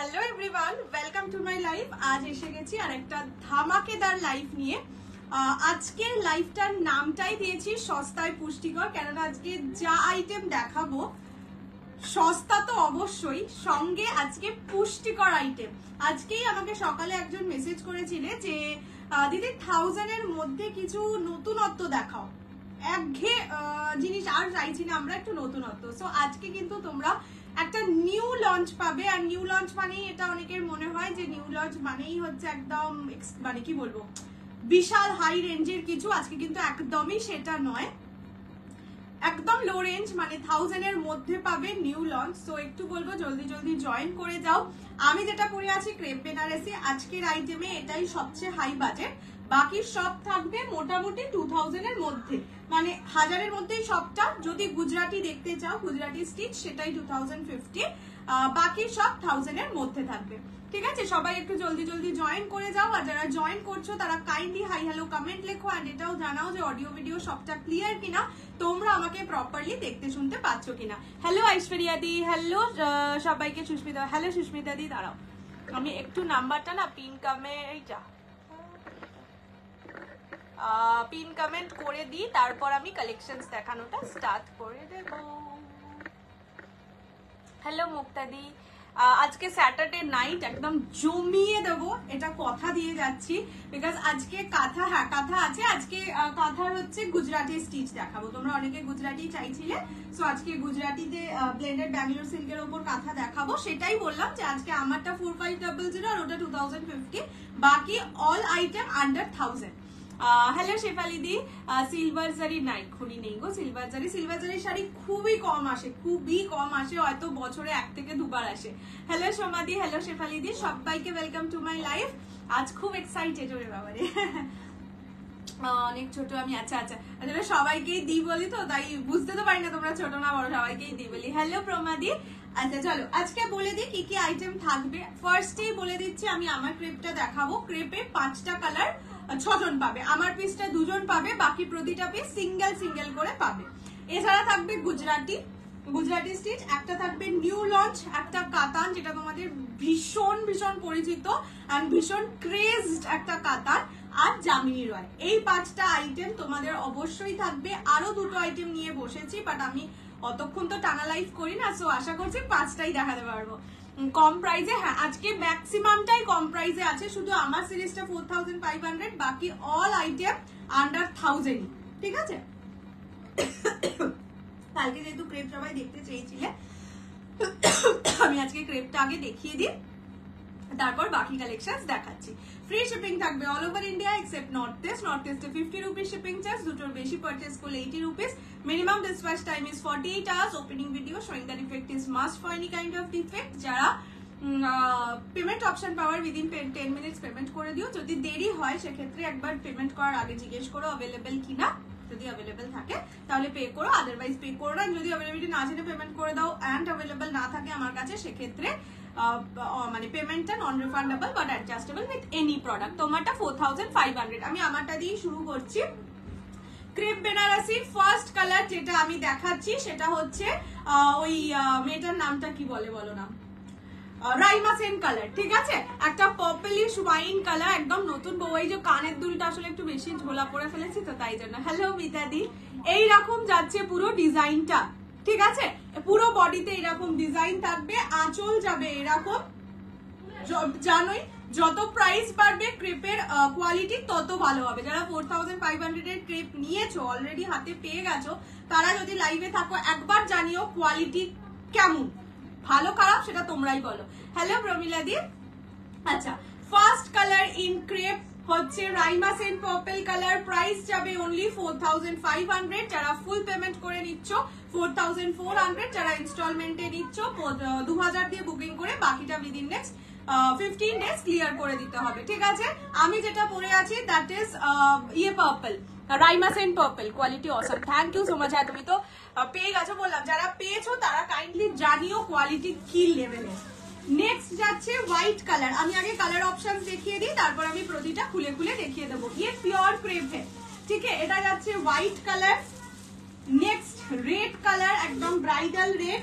Hello everyone, welcome to my live. আজ এসে গেছি আর একটা ধামাকেদার লাইভ নিয়ে। আজকের লাইভটার নামটাই দিয়েছি সস্তায় পুষ্টিকর, কেননা আজকে যা আইটেম দেখাবো সস্তা তো অবশ্যই, সঙ্গে আজকে পুষ্টিকর আইটেম। আজকেই আমাকে সকালে একজন মেসেজ করেছিলে যে দিদি 1000 এর মধ্যে কিছু নতুনত্ব দেখাও, একঘেয়ে জিনিস আর চাইছি না আমরা, একটু নতুনত্ব। সো আজকে কিন্তু তোমরা একটা নিউ লঞ্চ পাবে। আর নিউ লঞ্চ মানেই এটা অনেকের মনে হয় যে নিউ লঞ্চ মানেই হচ্ছে একদম মানে কি বলবো বিশাল হাই রেঞ্জের কিছু। আজকে কিন্তু একদমই সেটা নয়, একদম লো রেঞ্জ, মানে 1000 এর মধ্যে পাবে নিউ লঞ্চ। সো একটু বলবো জলদি জলদি জয়েন করে যাও। আমি যেটা পরে আছি ক্রেপ বেনারসি, আজকের আইটেমে এটাই সবচেয়ে হাই বাজেট, বাকি সব থাকবে মোটামুটি 2000 এর মধ্যে, মানে 1000 এর মধ্যেই সবটা। যদি গুজরাটি দেখতে চাও, গুজরাটি স্টিচ, সেটাই 2050, বাকি সব 1000 এর মধ্যে থাকবে। ঠিক আছে, সবাই একটু জলদি জলদি জয়েন করে যাও। আর যারা জয়েন করছো তারা কাইন্ডলি হাই হ্যালো কমেন্ট লেখো, অ্যান্ড এটাও জানাও যে অডিও ভিডিও সবটা ক্লিয়ার কিনা, তোমরা আমাকে প্রপারলি দেখতে শুনতে পাচ্ছ কিনা। হ্যালো ঐশ্বরিয়া দি, হ্যালো সবাইকে। সুস্মিতা, হ্যালো সুস্মিতা দি, দাঁড়াও আমি একটু নাম্বারটা না পিন কমেন্ট করে দিই, তারপর আমি কালেকশনস দেখানোটা স্টার্ট করে দেব। হ্যালো মুক্তাদি, আজকে স্যাটারডে নাইট একদম জমিয়ে দেবো, এটা কথা দিয়ে যাচ্ছি। বিকজ আজকে কাঁথা, হ্যাঁ কাঁথা আছে আজকে। কাঁথার হচ্ছে গুজরাটি স্টিচ দেখাবো, তোমরা অনেকে গুজরাটি চাইছিলে। সো আজকে গুজরাটিতে ব্লেন্ডেড ব্যাঙ্গালোর সিল্কের ওপর কাঁথা দেখাবো। সেটাই বললাম যে আজকে আমারটা 4500 আর ওটা 2050, বাকি all item under 1000। Hello Shefali দি, সিলভার জারি নাই, খুনি নেই গো সিলভার জারি। সিলভার জারি শাড়ি খুবই কম আসে, খুবই কম আসে, হয়তো বছরে 1 থেকে 2 বার আসে। হ্যালো সোমাদি, হ্যালো শেফালি দি, সবাইকে ওয়েলকাম টু মাই লাইভ। আজ খুব এক্সাইটেড ওরে বাবারে, অনেক ছোট আমি। আচ্ছা আচ্ছা, আসলে সবাইকেই দি বলি তো, তাই বুঝতে তো পারি না তোমরা ছোট না বড়, সবাইকেই দি বলি। হ্যালো প্রমাদি। আচ্ছা চলো আজকে বলে দিই কি কি আইটেম থাকবে। ফার্স্টেই বলে দিচ্ছি আমি আমার ক্রেপটা দেখাবো। ক্রেপে 5টা কালার, 6 জন পাবে, আমার পিসটা 2 জন পাবে, বাকি প্রতিটা পিস সিঙ্গেল সিঙ্গেল করে পাবে। এছাড়া থাকবে গুজরাটি স্টিচ, একটা থাকবে নিউ লঞ্চ, একটা কাতান যেটা তোমাদের ভীষণ ভীষণ পরিচিত আর ভীষণ ক্রেজড একটা কাতান, আর জামিনী রয়। এই 5টা আইটেম তোমাদের অবশ্যই থাকবে। আরো 2টো আইটেম নিয়ে বসেছি, বাট আমি অতক্ষণ তো টানা লাইভ করি না, সো আশা করছি 5টাই দেখাতে পারবো কম প্রাইসে। হ্যাঁ আজকে ম্যাক্সিমামটাই কম প্রাইসে আছে, শুধু আমার সিরিজটা 4500, বাকি অল আইটেম আন্ডার 1000। ঠিক আছে, কালকে যেহেতু ক্রেপ সবাই দেখতে চেয়েছিলে, আমি আজকে ক্রেপটা আগে দেখিয়ে দিই, তারপর বাকি কালেকশনস দেখাচ্ছি। ফ্রি শিপিং থাকবে all over India except north east. North ইস্টে 50 রুপিস শিপিং চার্জ, দুটোর বেশি পারচেজ করলে 80 rupees. Minimum dispatch time is 48 hours. Opening video showing the defect is must for any kind of defect. যারা payment option পাওয়ার within 10 minutes payment করে দিও। যদি দেরি হয় সেক্ষেত্রে একবার পেমেন্ট করার আগে জিজ্ঞেস করো অ্যাভেলেবেল কিনা, যদি অ্যাভেলেবেল থাকে তাহলে পে করো, আদারওয়াইজ পে করো না। যদি অ্যাভেলেবিলিটি না জেনে পেমেন্ট করে দাও অ্যান্ড অ্যাভেলেবেল না থাকে আমার কাছে, সেক্ষেত্রে মানে পেমেন্টটা non refundable but adjustable with any product. তোমারটা 4500। আমি আমারটা দিয়ে শুরু করছি। ক্রেপ বেনারসি ফার্স্ট কালার যেটা আমি দেখাচ্ছি সেটা হচ্ছে ওই মেয়েটার নামটা কি বলে বলো না, রাইমা সেন কালার। ঠিক আছে, একটা পার্পলিশ ওয়াইন কালার, একদম নতুন বউ। এই যে কানের দুলটা আসলে একটু বেশি ঝোলা পরে ফেলেছি তো তাই জন্য। হ্যালো মিতাদি, এইরকম যাচ্ছে পুরো ডিজাইনটা। ঠিক আছে, পুরো বডিতে এরকম ডিজাইন থাকবে, আঁচল যাবে এরকম। জানোই যত প্রাইস বাড়বে ক্রেপের কোয়ালিটি তত ভালো হবে। যারা 4500 এর ক্রেপ নিয়েছো, অলরেডি হাতে পেয়ে গেছো, তারা যদি লাইভে থাকো একবার জানিও কোয়ালিটি কেমন, ভালো খারাপ সেটা তোমরাই বলো। হ্যালো প্রমিলা দি। আচ্ছা, ফার্স্ট কালার ইন ক্রেপ হচ্ছে Raima Sen purple colour. Price যাবে অনলি 4500। যারা ফুল পেমেন্ট করে নিচ্ছ 4400, যারা ইনস্টলমেন্টে নিচ্ছ 2000 দিয়ে বুকিং করে বাকিটা উইদিন নেক্সট 15 ডেজ ক্লিয়ার করে দিতে হবে। ঠিক আছে, আমি যেটা পরে আছি that is purple, Raima Sen purple, quality awesome. Thank you so much. হ্যাঁ তুমি তো পেয়ে গেছো, বললাম যারা পেয়েছো তারা কাইন্ডলি জানিও কোয়ালিটি কি লেভেলের। নেক্সট যাচ্ছে হোয়াইট কালার। আমি আগে কালার অপশন দেখিয়ে দিই, তারপর আমি প্রতিটা খুলে খুলে দেখিয়ে দেবো। পিওর ক্রেপ है, ঠিক है। এটা যাচ্ছে white colour. Next red colour, একদম ব্রাইডাল রেড।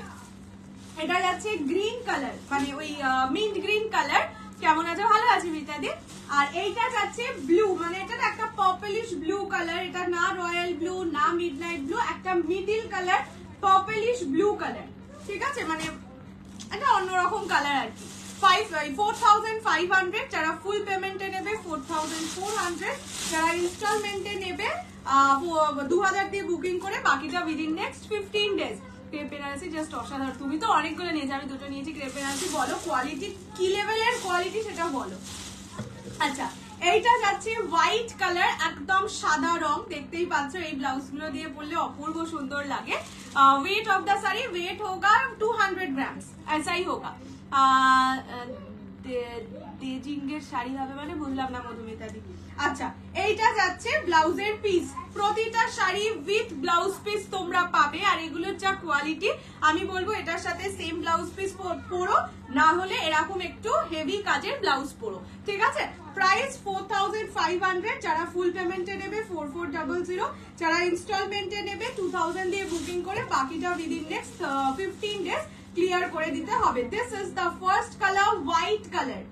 এটা যাচ্ছে গ্রিন কালার, মানে ওই মিন্ট গ্রিন কালার। কেমন আছে? ভালো আছে মিতাদি। আর এইটা যাচ্ছে ব্লু, মানে এটা একটা পার্পলিশ ব্লু কালার, এটা না রয়্যাল ব্লু না মিডনাইট ব্লু, একটা middle colour purplish blue colour, ঠিক আছে, মানে এটা অন্যরকম কালার আর কি। 4500, যারা ফুল পেমেন্টে নেবে 4400, যারা ইনস্টলমেন্টে নেবে 2000 দিয়ে বুকিং করে, বাকিটা within next 15 days. Crepe Banarasi just অসাধারণ। তুমি তো অনেকগুলো নিয়েছো, আমি দুটো নিয়েছি। ক্রেপ বেনারসি বলো কোয়ালিটি কি লেভেলের কোয়ালিটি সেটা বলো। আচ্ছা, এইটা যাচ্ছে হোয়াইট কালার, একদম সাদা রং, দেখতেই পাচ্ছ। এই ব্লাউজ গুলো দিয়ে পরলে অপূর্ব সুন্দর লাগে। Weight of the sari weight होगा 200 ग्राम्स, ऐसा ही होगा। তেজিংয়ের শাড়ি হবে মানে বুঝলাম না মধুমিতা দি। আচ্ছা, এইটা যাচ্ছে ব্লাউজের পিস, প্রতিটা শাড়ি উইথ ব্লাউজ পিস তোমরা পাবে। আর এগুলোর যা কোয়ালিটি, আমি বলবো এটার সাথে সেম ব্লাউজ পিস পরো, না হলে এরকম একটু হেভি কাজের ব্লাউজ পরো, ঠিক আছে। প্রাইস 4500, যারা ফুল পেমেন্টে নেবে 4400, যারা ইনস্টলমেন্টে নেবে 2000 দিয়ে বুকিং করে, বাকিটা উইদিন নেক্সট 15 ডেজ ক্লিয়ার করে দিতে হবে। This is the first colour, white colour,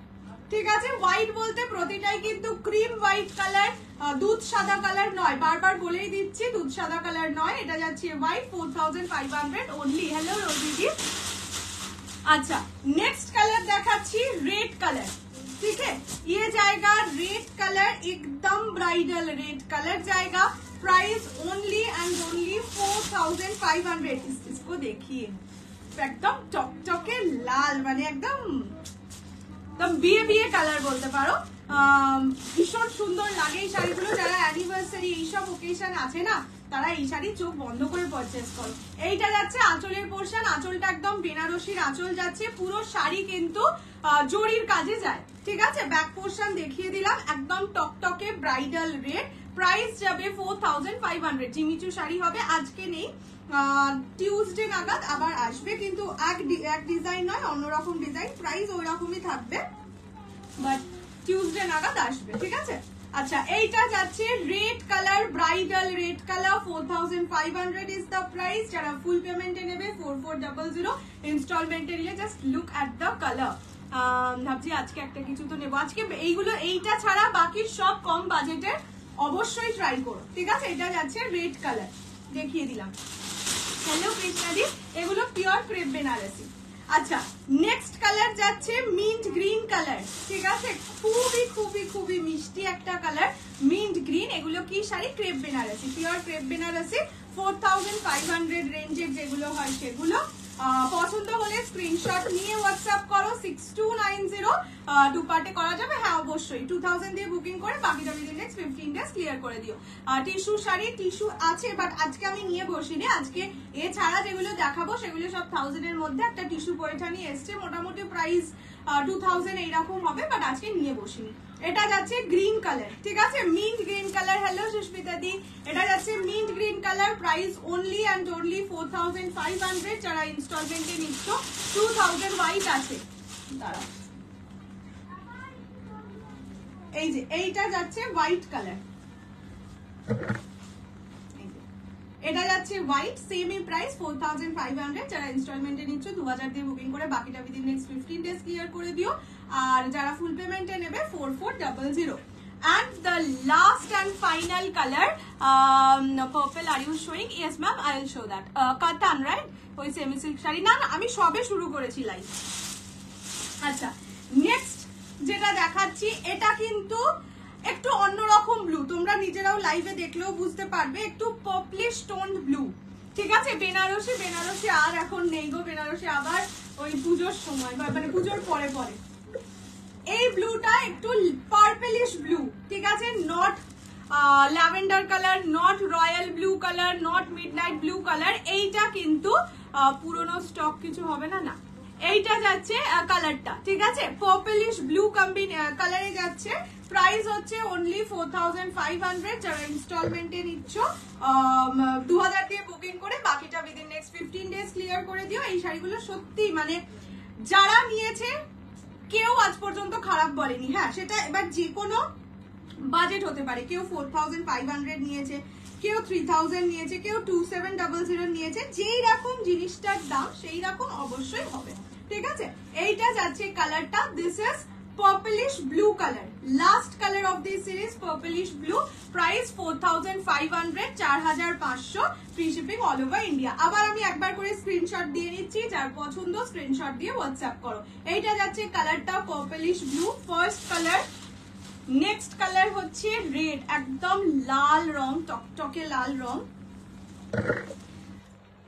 ঠিক আছে। হোয়াইট বলতে প্রতিটাই কিন্তু ক্রিম হোয়াইট কালার, দুধ সাদা কালার নয়, বারবার বলেই দিচ্ছি দুধ সাদা কালার নয়। এটা যাচ্ছে হোয়াইট, 4500 ओनली। हेलो रोजी। अच्छा, नेक्स्ट कलर देखाচ্ছি रेड कलर, ठीक है। ये जाएगा रेड कलर, एकदम ब्राइडल रेड कलर जाएगा। Price only and only 4500। इसको देखिए, एकदम टकटके लाल, মানে একদম বিয়ে বিয়ে কালার বলতে পারো। ভীষণ সুন্দর লাগে এই শাড়িগুলো। যারা অ্যানিভার্সারি এইসব ওকেশন আছে না, তারা এই শাড়ি চোখ বন্ধ করে পারচেজ করো। এইটা যাচ্ছে আঁচলের পোর্শন, আঁচলটা একদম বেনারসির আঁচল যাচ্ছে। পুরো শাড়ি কিন্তু জরির কাজে যায়, ঠিক আছে। ব্যাক পোর্শন দেখিয়ে দিলাম, একদম টকটকে ব্রাইডাল রেড। প্রাইস যাবে 4500। জিমিচু শাড়ি হবে, আজকে নেই, টিউসডে নাগাদ আবার আসবে, কিন্তু এক ডিজাইন নয়, অন্যরকম ডিজাইন। প্রাইস ওই রকমই থাকবে, বাট টিউসডে নাগাদ আসবে, ঠিক আছে। আচ্ছা, এইটা যাচ্ছে red colour, bridal red colour, 4500 is the price. যারা ফুল পেমেন্টে নেবে 4400, ইনস্টলমেন্টে নিলে just look at the colour. ভাবছি আজকে একটা কিছু তো নেবো আজকে। এইগুলো, এইটা ছাড়া বাকি সব কম বাজেটের, অবশ্যই ট্রাই করো, ঠিক আছে। এটা যাচ্ছে রেড কালার, দেখিয়ে দিলাম। হ্যালো কৃষ্ণাদি, এগুলো পিওর ক্রেপ বেনারসি। আচ্ছা, নেক্সট কালার যাচ্ছে মিন্ট গ্রিন কালার, ঠিক আছে। খুবই খুবই খুবই মিষ্টি একটা কালার, মিন্ট গ্রিন। এগুলো কি sari? Crepe Banarasi, pure crepe Banarasi. 4500 রেঞ্জের যেগুলো হয় সেগুলো। পছন্দ হলে স্ক্রিনশট নিয়ে হোয়াটসঅ্যাপ করো 6290। দুপাটে করা যাবে, হ্যাঁ অবশ্যই। 2000 দিয়ে বুকিং করে বাকিটা উইদিন নেক্সট 15 ডেজ ক্লিয়ার করে দিও। টিস্যু শাড়ি, টিস্যু আছে, বাট আজকে আমি নিয়ে বসিনি। আজকে এছাড়া যেগুলো দেখাবো সেগুলো সব 1000 এর মধ্যে। একটা টিস্যু পয়ঠানি এসছে, মোটামুটি প্রাইস 2000 এইরকম হবে, বাট আজকে নিয়ে বসিনি। এটা যাচ্ছে গ্রিন কালার, ঠিক আছে, mint green colour. Hello Susmita দি, এটা যাচ্ছে mint green colour. Price only and only 4500। যারা ইনস্টলমেন্টে নিচ্ছ 2000 হোয়াইট আছে। দাঁড়াও, এই যে এইটা যাচ্ছে হোয়াইট কালার, এটা যাচ্ছে হোয়াইট, সেমই প্রাইস 4500। যারা ইনস্টলমেন্টে নিচ্ছ 2000 দিয়ে বুকিং করে বাকিটা উইদিন নেক্সট 15 ডেজ ক্লিয়ার করে দিও। আর যারা ফুল পেমেন্টে নেবে 4400। And the last and final color, purple. Are you showing? Yes ma'am, I will show that. Katan, right? ওই সেমি সিল্ক শাড়ি। না না, আমি সবে শুরু করেছি লাইভ। আচ্ছা, নেক্সট যেটা দেখাচ্ছি, এটা কিন্তু একটু অন্যরকম ব্লু, তোমরা নিজেরাও লাইভে দেখলেও বুঝতে পারবে, একটু পার্পলিশ টোন ব্লু, ঠিক আছে। বেনারসি, বেনারসি আর এখন নেই গো, বেনারসি আবার ওই পুজোর সময়, মানে পুজোর পরে পরে। এই ব্লুটা একটু পার্পলিশ ব্লু, ঠিক আছে। Not lavender colour, not royal blue colour, not midnight blue colour. এইটা কিন্তু পুরনো স্টক কিছু হবে না, না। এইটা যাচ্ছে কালারটা, ঠিক আছে, পার্পলিশ ব্লু কালারে যাচ্ছে। প্রাইস হচ্ছে অনলি 4500। যারা ইনস্টলমেন্টে নিচ্ছ 2000 দিয়ে বুকিং করে বাকিটা উইদিন নেক্সট 15 ডেজ ক্লিয়ার করে দিও। এই শাড়িগুলো সত্যি, মানে যারা নিয়েছে কেউ আজ পর্যন্ত খারাপ বলেনি। হ্যাঁ, সেটা এবার যে কোনো বাজেট হতে পারে। কেউ 4500 নিয়েছে, কেউ 3000 নিয়েছে, কেউ 2700 নিয়েছে। যেই রকম জিনিসটার দাম সেই রকম অবশ্যই হবে, ঠিক আছে। এইটা যাচ্ছে কালারটা, this is purplish blue color, last color of this series, purplish blue, price 4500, 4500, free shipping all over India। আবার আমি একবার করে স্ক্রিনশট দিয়ে নিচ্ছি, যার পছন্দ স্ক্রিনশট দিয়ে হোয়াটসঅ্যাপ করো। এইটা যাচ্ছে কালারটা purplish blue, first colour. Next colour হচ্ছে রেড, একদম লাল রং, টকটকে লাল রং।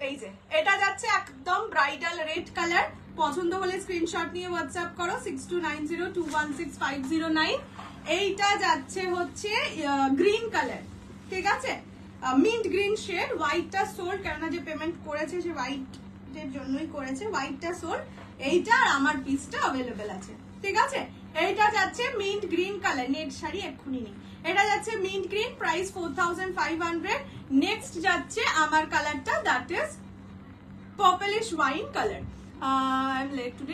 এই যে এটা যাচ্ছে একদম ব্রাইডাল রেড কালার। পছন্দ হলে স্ক্রিনশট নিয়ে হোয়াটসঅ্যাপ করো 6290216509। এইটা যাচ্ছে হচ্ছে গ্রিন কালার, ঠিক আছে, মিন্ট গ্রিন শেড। হোয়াইটটা সোল্ড, কেননা যে পেমেন্ট করেছে সে হোয়াইটের জন্যই করেছে, হোয়াইটটা সোল্ড। এইটা আর আমার পিসটা অ্যাভেলেবেল আছে, ঠিক আছে। এইটা যাচ্ছে mint green colour, net sari এক্ষুনি নেই। এটা যাচ্ছে মিন্ট গ্রিন, প্রাইস 4500। নেক্সট যাচ্ছে আমার কালারটা, that is purplish wine colour.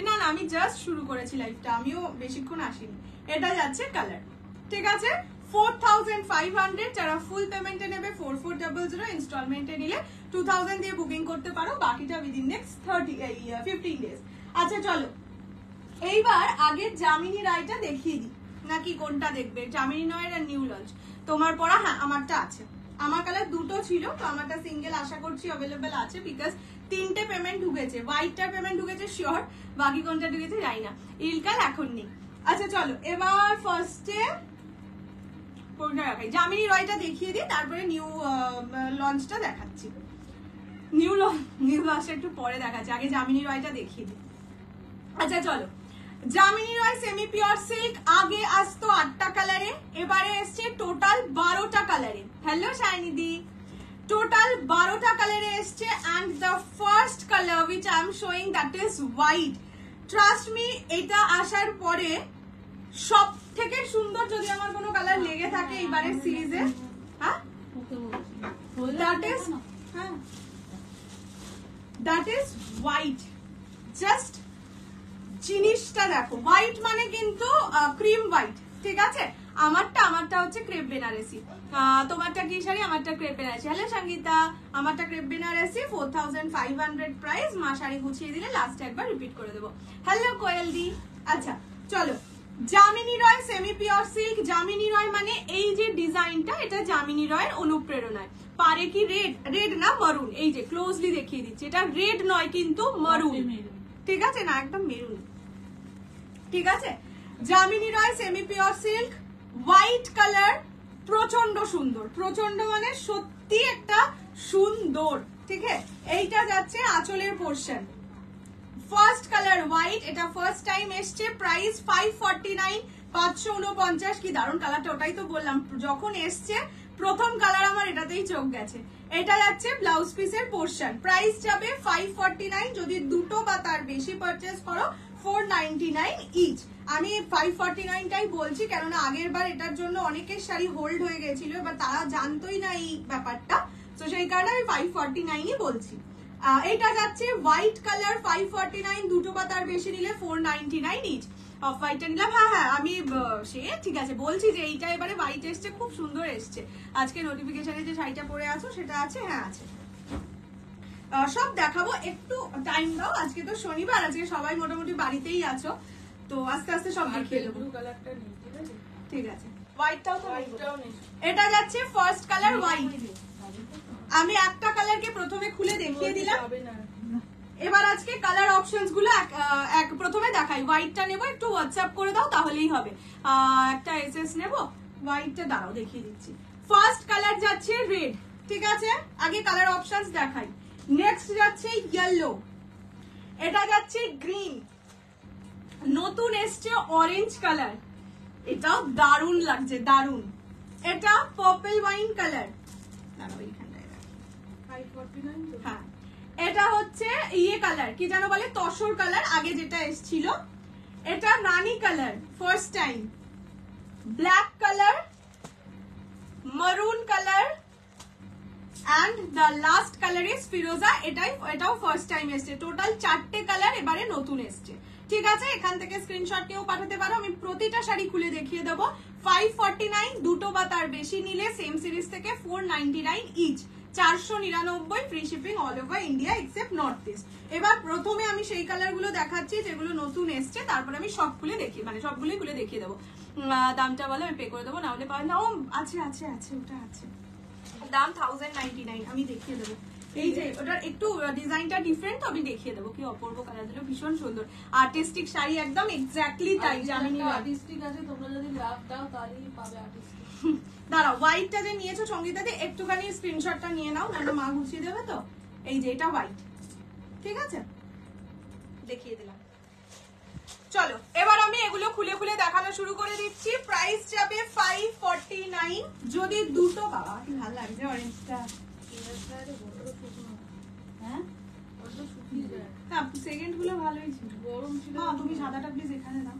না আমি জাস্ট শুরু করেছি লাইভটা, আমিও বেশিক্ষণ আসিনি। এটা যাচ্ছে কালার, ঠিক আছে। 4500, যারা ফুল পেমেন্টে নেবে 4400, ইনস্টলমেন্টে নিলে 2000 দিয়ে বুকিং করতে পারো, বাকিটা উইদিন নেক্সট 15 ডেজ। আচ্ছা চলো এইবার আগে যামিনী রায়টা দেখিয়ে দিই, নাকি কোনটা দেখবে? যামিনী রায়ের আর নিউ লঞ্চ তোমার পড়া? হ্যাঁ আমারটা আছে, আমার কালার দুটো ছিল তো আমারটা সিঙ্গেল আশা করছি অ্যাভেলেবেল আছে, বিকজ 3টে পেমেন্ট ঢুকেছে, হোয়াইটটার পেমেন্ট ঢুকেছে শিওর, বাকি কোনটা ঢুকেছে জানি না, ইলকাল এখন নেই। আচ্ছা চলো এবার ফার্স্টে কোনটা রাখাই, যামিনী রয়টা দেখিয়ে দিই, তারপরে নিউ লঞ্চটা দেখাচ্ছি। নিউ লঞ্চটা একটু পরে দেখাচ্ছি, আগে যামিনী রয়টা দেখিয়ে দিই। আচ্ছা চলো, Jamini Roy semi pure silk আগে আসতো 8টা কালারে, এবারে এসছে টোটাল 12টা কালারে। হ্যালো শাইনিদি, টোটাল 12টা কালারে এসছে। And the first colour which I am showing, that is white. Trust me, এটা আসার পরে সব থেকে সুন্দর যদি আমার কোনো কালার লেগে থাকে এবারের সিরিজে, হ্যাঁ দ্যাট ইজ হোয়াইট। জাস্ট জিনিসটা দেখো, হোয়াইট মানে কিন্তু ক্রিম হোয়াইট, ঠিক আছে। আমারটা হচ্ছে ক্রেপ বেনারসি, তোমারটা কি শাড়ি? আমারটা ক্রেপ বেনারসি। হ্যালো সঙ্গীতা, আমারটা ক্রেপ বেনারসি, 4500 প্রাইস। মা শাড়ি গুছিয়ে দিলে লাস্টে একবার রিপিট করে দেবো। হ্যালো কোয়েল দি। আচ্ছা চলো, Jamini Roy semi pure silk. Jamini রয় মানে এই যে ডিজাইনটা, এটা যামিনী রয়ের অনুপ্রেরণায়। পারে কি রেড না মারুন, এই যে ক্লোজলি দেখিয়ে দিচ্ছি, এটা রেড নয় কিন্তু মারুন, ঠিক আছে না, একদম মেরুন, ঠিক আছে। Jamini Roy semi pure silk, white colour, প্রচন্ড সুন্দর, প্রচন্ড মানে সত্যি একটা সুন্দর, ঠিক আছে। এইটা যাচ্ছে আঁচলের পোর্শন। ফার্স্ট কালার হোয়াইট, এটা ফার্স্ট টাইম এসছে, প্রাইস 549, 549। কি দারুণ কালারটা, ওটাই তো বললাম, যখন এসছে প্রথম কালার আমার এটাতেই চোখ গেছে। এটা যাচ্ছে ব্লাউজ পিসের পোর্শন, প্রাইস যাবে 549। যদি দুটো বা তার বেশি পারচেস করো 499 ইচ। আমি 549টাই বলছি, কেননা আগের বার এটার জন্য অনেকের শাড়ি হোল্ড হয়ে গেছিল, এবার তারা জানতোই না এই ব্যাপারটা, তো সেই কারণে আমি 549ই বলছি। এটা যাচ্ছে হোয়াইট কালার, 549, দুটো বা তার বেশি নিলে 499 ইচ। অফ হোয়াইটটা নিলাম, হ্যাঁ আমি সে ঠিক আছে বলছি যে এইটা এবারে হোয়াইট এসছে, খুব সুন্দর এসছে। আজকে নোটিফিকেশনে যে শাড়িটা পরে আছো সেটা আছে, হ্যাঁ আছে, সব দেখাবো, একটু টাইম দাও। আজকে তো শনিবার, আজকে সবাই মোটামুটি বাড়িতেই আছো, তো আস্তে আস্তে সব দেখিয়ে দেবো, ঠিক আছে। হোয়াইটটাও তো, এটা যাচ্ছে ফার্স্ট কালার হোয়াইট। আমি একটা কালারকে প্রথমে খুলে দেখিয়ে দিলাম, এবার আজকে কালার অপশনস গুলো প্রথমে দেখাই। হোয়াইটটা নেবো, একটু হোয়াটসঅ্যাপ করে দাও তাহলেই হবে। একটা এসএস নেবো, হোয়াইটটা দাঁড়াও দেখিয়ে দিচ্ছি। ফার্স্ট কালার যাচ্ছে রেড, ঠিক আছে, আগে কালার অপশনস দেখাই। নেক্সট যাচ্ছে ইয়েলো, এটা যাচ্ছে গ্রিন, নতুন এসছে অরেঞ্জ কালার, এটাও দারুণ লাগছে, দারুণ। এটা পার্পল ওয়াইন কালার, হ্যাঁ এটা হচ্ছে ইয়ে কালার, কি যেন বলে, তসর কালার, আগে যেটা এসছিল। এটা rani colour first time, black colour, maroon colour, and the last color is ফিরোজা, এটাও ফার্স্ট টাইম এসছে। টোটাল 4টে কালার এবারে নতুন এসছে, ঠিক আছে, এখান থেকে স্ক্রিনশট নিয়েও পাঠাতে পারো। আমি প্রতিটা শাড়ি খুলে দেখিয়ে দেবো। 549, দুটো বা তার বেশি নিলে সেম সিরিজ থেকে 499 each, 499 free shipping all over India except north east. এবার প্রথমে আমি সেই কালার গুলো দেখাচ্ছি যেগুলো নতুন এসছে, তারপর আমি সব খুলে দেখি, মানে সবগুলোই খুলে দেখিয়ে দেবো। দামটা বলে আমি পে করে দেবো, না হলে পাবেন না। ও আছে আছে আছে, ওটা আছে, দাম 1099, আমি দেখিয়ে দেবো। এই যে ওটার একটু ডিজাইনটা ডিফারেন্ট, তো আমি দেখিয়ে দেবো। কি অপূর্ব কালার দিল, ভীষণ সুন্দর আর্টিস্টিক শাড়ি, একদম এক্স্যাক্টলি তাই। জামিনী আর্টিস্টিক আছে, তোমরা যদি লাভ দাও তাহলেই পাবে আর্টিস্টিক। দাঁড়াও, হোয়াইটটা যে নিয়েছো সঙ্গীতাতে, একটুখানি স্ক্রিনশটটা নিয়ে নাও, নাহলে মা গুছিয়ে দেবে তো। এই যে এটা হোয়াইট, ঠিক আছে, দেখিয়ে দিলাম। চলো এবার আমি এগুলো খুলে খুলে দেখানো শুরু করে দিচ্ছি। প্রাইস যাবে 549, যদি দুটো, বাবা কি ভালো লাগছে অরেঞ্জটা। হ্যাঁ সেকেন্ড গুলো ভালোই ছিল, গরম ছিল। তুমি সাদাটা প্লিজ এখানে দাও।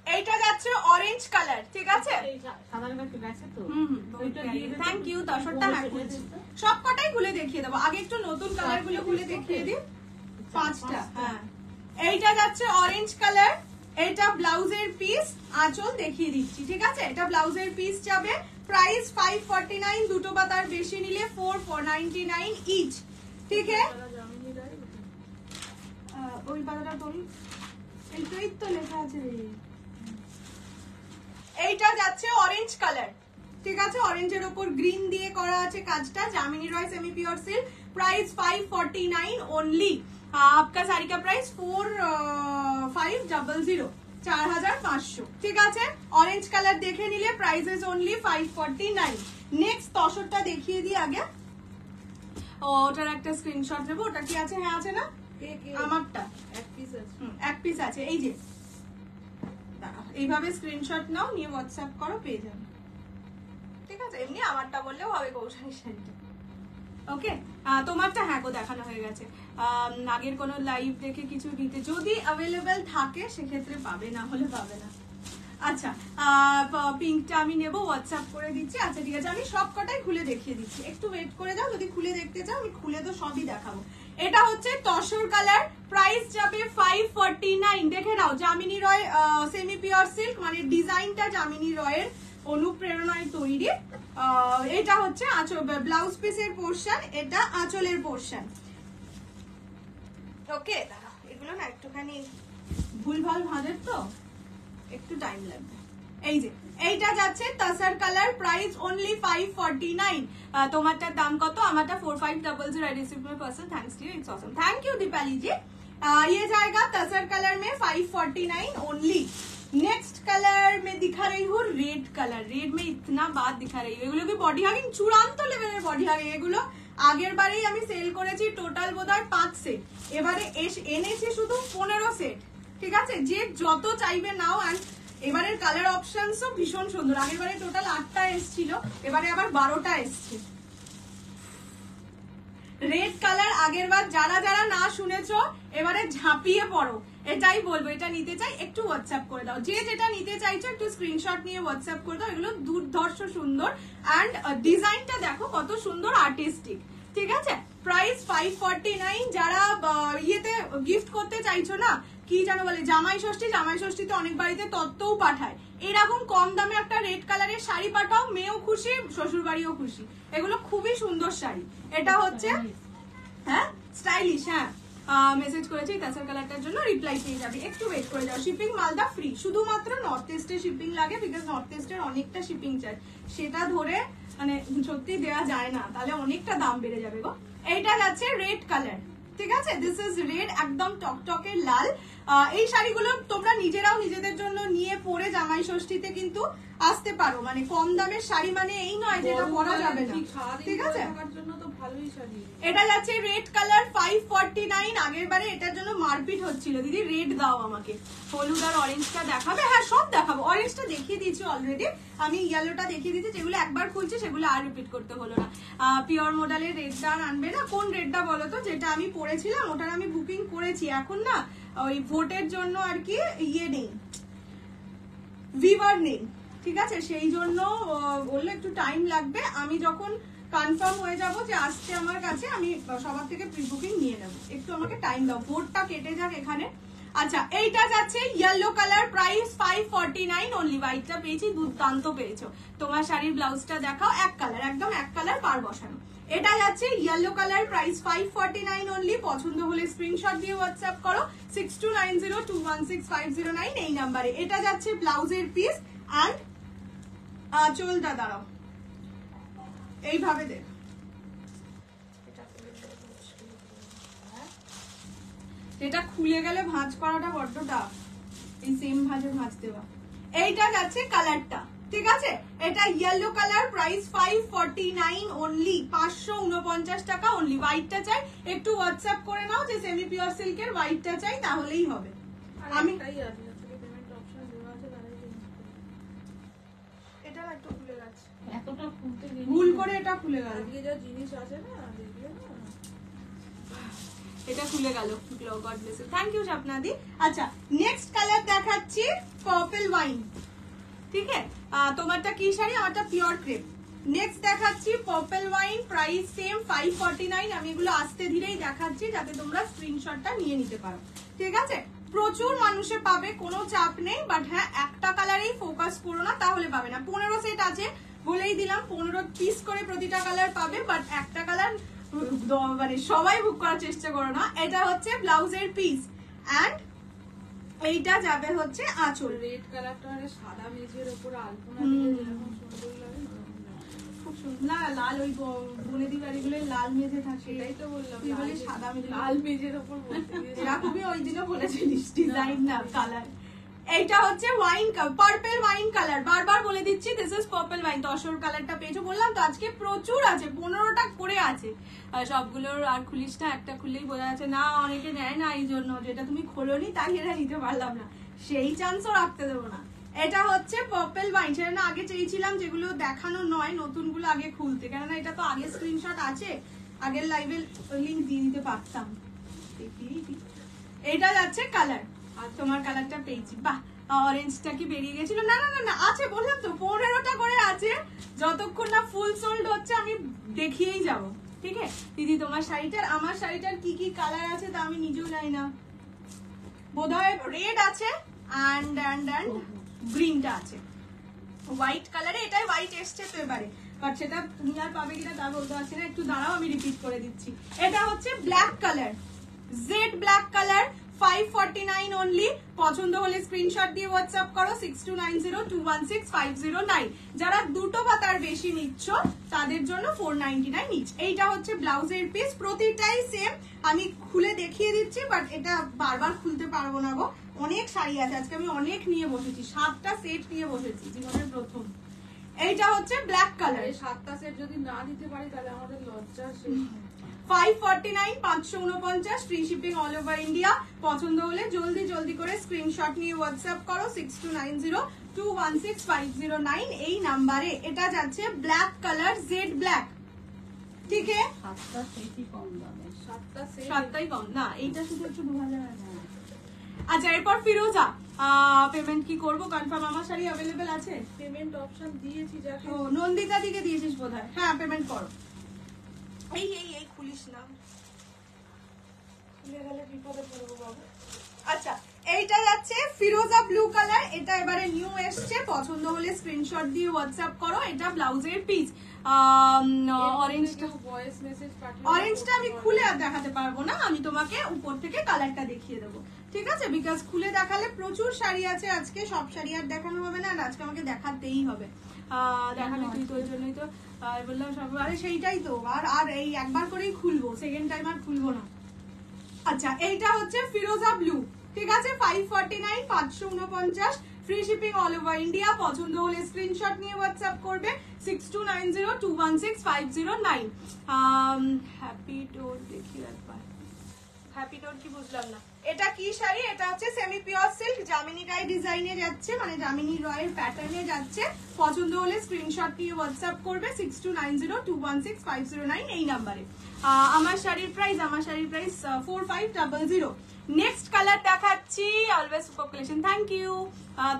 এইটা যাচ্ছে অরেঞ্জ কালার, ঠিক আছে, থ্যাংক ইউ। দশটা সব কটাই খুলে দেখিয়ে দেবো। আগে একটু নতুন কালার গুলো খুলে দেখিয়ে দিই, 5টা। হ্যাঁ, এইটা যাচ্ছে অরেঞ্জ কালার, এটা ব্লাউজের পিস, আঁচল দেখিয়ে দিচ্ছি, ঠিক আছে। এটা ব্লাউজের পিস যাবে, প্রাইস 549, দুটো বা তার বেশি নিলে 499 ইচ, ঠিক আছে। ওই পাতাটা তোল, এইটাই তো লেখা আছে। এইটা যাচ্ছে অরেঞ্জ কালার, ঠিক আছে, অরেঞ্জের উপর গ্রিন দিয়ে করা আছে কাজটা, Jamini Roy semi pure silk, price 549 only. आपका साड़ी का प्राइस 4500 4500, ঠিক আছে। অরেঞ্জ কালার দেখে নিলে প্রাইসেস অনলি 549। নেক্সট তসরটা দেখিয়ে দিই আগে, ওটার একটা স্ক্রিনশট নেবো। ওটা কি আছে? হ্যাঁ আছে না, আমারটা এক পিস আছে। এই যে এইভাবে স্ক্রিনশট নাও, নিয়ে হোয়াটসঅ্যাপ করো, পেয়ে যাবে, ঠিক আছে। এমনি আমারটা বললেও হবে, কৌশানী শাড়িটা। ওকে, তোমারটা হ্যাঁ গো দেখানো হয়ে গেছে। আগের কোনো লাইভ দেখে কিছু নিতে যদি অ্যাভেলেবেল থাকে সেক্ষেত্রে পাবে, না হলে পাবে না। আচ্ছা, পিঙ্কটা আমি নেবো, হোয়াটসঅ্যাপ করে দিচ্ছি। আচ্ছা ঠিক আছে, আমি সব কটাই খুলে দেখিয়ে দিচ্ছি, একটু ওয়েট করে যাও। যদি খুলে দেখতে চাও আমি খুলে তো সবই দেখাবো। এটা হচ্ছে তসর কালার, প্রাইস যাবে 549। দেখে নাও, Jamini Roy semi pure silk, মানে ডিজাইনটা জামিনী রয়ের অনুপ্রেরণায় তৈরি। এটা হচ্ছে আঁচল, ব্লাউজ পিসের পোর্শন, এটা আঁচলের পোর্শন। ওকে, দাঁড়াও, এগুলো না একটুখানি ভুলভাল ভাঁজের তো একটু টাইম লাগবে। এই যে এইটা যাচ্ছে তসর কালার, প্রাইস অনলি 549। তোমারটার দাম কত? আমারটা 4500। I receive my person, thanks to you, it's awesome, thank you Dipali ji. ये जाएगा तसर कलर में 549 ओनली। नेक्स्ट कलर में दिखा रही हूँ रेड कलर। रेड में इतना बात दिखा रही हूँ, এগুলো কি বডি হাগিং, চূড়ান্ত লেভেলের বডি হাগিং। এগুলো আগের বারেই আমি সেল করেছি টোটাল বোধহয় 5 সেট, এবারে এনেছি শুধু 15 সেট, ঠিক আছে। যে যত চাইবে নাও। আর এবারের কালার অপশনসও ভীষণ সুন্দর। আগের বারে টোটাল 8টা এসেছিল, এবারে আবার 12টা এসছে। রেড কালার আগের বার যারা যারা না শুনেছো এবারে ঝাঁপিয়ে পড়ো, এটাই বলবো। এটা নিতে চাই একটু হোয়াটসঅ্যাপ করে দাও, যে যেটা নিতে চাইছো একটু স্ক্রিনশট নিয়ে হোয়াটসঅ্যাপ করে দাও। এগুলো দুর্ধর্ষ সুন্দর, অ্যান্ড ডিজাইনটা দেখো কত সুন্দর আর্টিস্টিক, ঠিক আছে। প্রাইস 549। যারা ইয়েতে গিফট করতে চাইছো না, কি জানো বলে জামাই ষষ্ঠী, জামাই ষষ্ঠীতে অনেক বাড়িতে তত্ত্বও পাঠায়, এরকম কম দামে একটা রেড কালারের শাড়ি পাঠাও, মেয়েও খুশি শ্বশুর বাড়িও খুশি। এগুলো খুবই সুন্দর শাড়ি। এটা হচ্ছে হ্যাঁ স্টাইলিশ, হ্যাঁ মেসেজ করেছি তাসার কালারটার জন্য, রিপ্লাই পেয়ে যাবে, একটু ওয়েট করে যাও। শিপিং মালদা ফ্রি, শুধুমাত্র নর্থ ইস্টে শিপিং লাগে, বিকজ নর্থ ইস্টের অনেকটা শিপিং চার্জ, সেটা ধরে মানে সত্যি দেওয়া যায় না, তাহলে অনেকটা দাম বেড়ে যাবে গো। এইটা যাচ্ছে রেড কালার, ঠিক আছে, দিস ইজ রেড, একদম টকটকে লাল। এই শাড়িগুলো তোমরা নিজেরাও নিজেদের জন্য নিয়ে পরে জামাই ষষ্ঠীতে কিন্তু আসতে পারো। মানে কম দামের শাড়ি মানে এই নয় যেটা পরা যাবে না, ঠিক আছে। এটা যাচ্ছে রেড কালার 549। আগের বারে এটার জন্য মারপিট হচ্ছিল, দিদি রেড দাও আমাকে, হলুদ আর অরেঞ্জটা দেখাবে। হ্যাঁ সব দেখাবো, অরেঞ্জটা দেখিয়ে দিয়েছি অলরেডি, আমি ইয়েলোটা দেখিয়ে দিয়েছি। যেগুলো একবার খুলছি সেগুলো আর রিপিট করতে হলো না। পিওর মডেলের রেডটা আনবে না। কোন রেডটা বলো তো? যেটা আমি পরেছিলাম ওটার আমি বুকিং করেছি, এখন না ওই ভোটের জন্য আর কি ইয়ে নেই, ভিভার নেই, ঠিক আছে, সেই জন্য বললে একটু টাইম লাগবে। আমি যখন কনফার্ম হয়ে যাব যে আসছে আমার কাছে, আমি সবার থেকে প্রি বুকিং নিয়ে নেবো। একটু আমাকে টাইম দাও, ভোটটা কেটে যাক এখানে। আচ্ছা এইটা যাচ্ছে ইয়েলো কালার, প্রাইস 549 অনলি। হোয়াইটটা পেয়েছি, দুর্দান্ত পেয়েছো। তোমার শাড়ির ব্লাউজটা দেখাও, এক কালার, একদম এক কালার পার বসানো। এটা যাচ্ছে ইয়েলো কালার, প্রাইস 549 অনলি। পছন্দ হলে স্ক্রিনশট দিয়ে হোয়াটসঅ্যাপ করো 6290216509 এই নাম্বারে। এটা যাচ্ছে ব্লাউজের পিস অ্যান্ড চোলটা দাঁড়াও এইভাবে দেখ, এটা খুলে গেলে ভাঁজ করাটা বড্ড টাফ, এই সেম ভাঁজে ভাঁজ দেওয়া। এইটা যাচ্ছে কালারটা, ঠিক আছে? এটা ইয়েলো কালার, প্রাইস 549 অনলি, 549 টাকা অনলি। হোয়াইটটা চাই, একটু হোয়াটসঅ্যাপ করে নাও যে সেমি পিওর সিল্কের হোয়াইটটা চাই, তাহলেই হবে। আমি এটা একটু খুলে গেছে, এতটা খুলতে ভুল করে এটা খুলে গেল, যা জিনিস আছে না দেখলে না এটা খুলে গেল। God bless you, thank you স্বপ্নাদি। আচ্ছা নেক্সট কালার দেখাচ্ছি পার্পল ওয়াইন, ঠিক আছে? তোমারটা কি শাড়ি? আমারটা পিওর ক্রেপ। নেক্সট দেখাচ্ছি পার্পল ওয়াইন, প্রাইস সেম 549। আমি এগুলো আস্তে ধীরেই দেখাচ্ছি যাতে তোমরা স্ক্রিনশটটা নিয়ে নিতে পারো, ঠিক আছে? প্রচুর মানুষে পাবে, কোনো চাপ নেই, বাট হ্যাঁ একটা কালারেই ফোকাস করো না, তাহলে পাবে না। 15 সেট আছে বলেই দিলাম, 15 পিস করে প্রতিটা কালার পাবে, বাট একটা কালার মানে সবাই বুক করার চেষ্টা করো না। এটা হচ্ছে ব্লাউজের পিস অ্যান্ড এইটা যাবে হচ্ছে আঁচল। রেড কালারটা মানে সাদা মেজের উপর আলপনা দিয়ে যেরকম সুন্দর লাগে খুব সুন্দর না? লাল ওই বনেদি বাড়িগুলো লাল মেঝে থাকে, সেটাই তো বললাম, তুই বলিস সাদা মেঝে। লাল মেজের উপর বলতে এরা খুবই ওই দিনও বলেছিলিস ডিজাইন না কালার। এইটা হচ্ছে ওয়াইন পার্পল ওয়াইন কালার, বারবার বলে দিচ্ছি this is purple wine. Tussar কালারটা পেয়েছো বললাম তো, আজকে প্রচুর আছে, 15টা করে আছে। সবগুলোর আর খুলিস না, একটা খুললেই বোঝা যাচ্ছে না, অনেকে নেয় না, এই জন্য যেটা তুমি খোলোনি তাই এরা নিতে পারলাম না, সেই চান্সও রাখতে দেবো না। এটা হচ্ছে পার্পল ওয়াইন, সেটা না আগে চেয়েছিলাম যেগুলো দেখানো নয় নতুনগুলো আগে খুলতে, কেননা এটা তো আগে স্ক্রিনশট আছে, আগের লাইভের লিঙ্ক দিয়ে দিতে পারতাম। এটা যাচ্ছে কালার, আর তোমার কালারটা পেয়েছি। বাহ, অরেঞ্জটা কি বেরিয়ে গেছিল? না না না না, আছে, বললাম তো 15টা করে আছে, যতক্ষণ না ফুল সোল্ড হচ্ছে আমি দেখিয়েই যাব, ঠিক আছে? দিদি তোমার শাড়িটার, আমার শাড়িটার কি কি কালার আছে তা আমি নিজেও জানি না, বোধহয় রেড আছে অ্যান্ড গ্রিনটা আছে, হোয়াইট কালারে। এটাই হোয়াইট এসছে তো এবারে, বাট সেটা তুমি আর পাবে কিনা তা বলতে পারছি না, একটু দাঁড়াও আমি রিপিট করে দিচ্ছি। এটা হচ্ছে black colour, jet black colour, 549 only. পছন্দ হলে স্ক্রিনশট দিয়ে হোয়াটসঅ্যাপ করো 6290216509। যারা দুটো বা তার বেশি নিচ্ছ তাদের জন্য 499 নিচ। এইটা হচ্ছে ব্লাউজের পিস, প্রতিটাই সেম। আমি খুলে দেখিয়ে দিচ্ছি, বাট এটা বারবার খুলতে পারবো না গো, অনেক শাড়ি আছে আজকে, আমি অনেক নিয়ে বসেছি, 7টা সেট নিয়ে বসেছি জীবনের প্রথম। এইটা হচ্ছে ব্ল্যাক কালার, 7টা সেট যদি না দিতে পারি তাহলে আমাদের লজ্জা শেষ। 549, 549, free shipping all over India. পছন্দ হলে জলদি জলদি করে স্ক্রিনশট নিয়ে হোয়াটসঅ্যাপ করো 6290216509 এই নাম্বারে। এটা যাচ্ছে ব্ল্যাক কালার, জেড ব্ল্যাক, ঠিক আছে? 7টা সেটই কম দামে, 7টা সেট 7টাই কম না, এইটা শুধু একটু 2000 আছে। আচ্ছা এরপর ফিরোজা, পেমেন্ট কি করবো কনফার্ম? আমার শাড়ি অ্যাভেলেবেল আছে, পেমেন্ট অপশন দিয়েছি যাকে। ও নন্দিতা দিকে দিয়েছিস বোধহয়, হ্যাঁ পেমেন্ট করো। এই এই এই খুলিস না, খুলে গেলে বিপদে পড়বো বাবু। আচ্ছা এইটা যাচ্ছে ফিরোজা ব্লু কালার, এটা এবারে নিউ এসছে। পছন্দ হলে স্ক্রিনশট দিয়ে হোয়াটসঅ্যাপ করো। এটা ব্লাউজের পিস। অরেঞ্জটা আমি খুলে আর দেখাতে পারবো না, আমি তোমাকে উপর থেকে কালারটা দেখিয়ে দেবো, ঠিক আছে? বিকজ খুলে দেখালে প্রচুর শাড়ি আছে আজকে, সব শাড়ি আর দেখানো হবে না, আর আজকে আমাকে দেখাতেই হবে। দেখাবি তুই তো, ওই জন্যই তো বললাম সব। আরে সেইটাই তো, আর এই একবার করেই খুলবো, সেকেন্ড টাইম আর খুলবো না। আচ্ছা এইটা হচ্ছে ফিরোজা ব্লু, ঠিক আছে? 549, 549, free shipping all over India. পছন্দ হলে স্ক্রিনশট নিয়ে হোয়াটসঅ্যাপ করবে 6290216509। হ্যাপি টোর দেখি একবার, হ্যাপি টোর কি বুঝলাম না, এটা কি শাড়ি? এটা হচ্ছে সেমি পিওর সিল্ক, জামিনী রায় ডিজাইনে যাচ্ছে, মানে জামিনী রয়ের প্যাটার্নে যাচ্ছে। পছন্দ হলে স্ক্রিনশট নিয়ে হোয়াটসঅ্যাপ করবে 6290216509 এই নাম্বারে। আমার শাড়ির প্রাইস 4500। নেক্সট কালার দেখাচ্ছি, always super collection, thank you.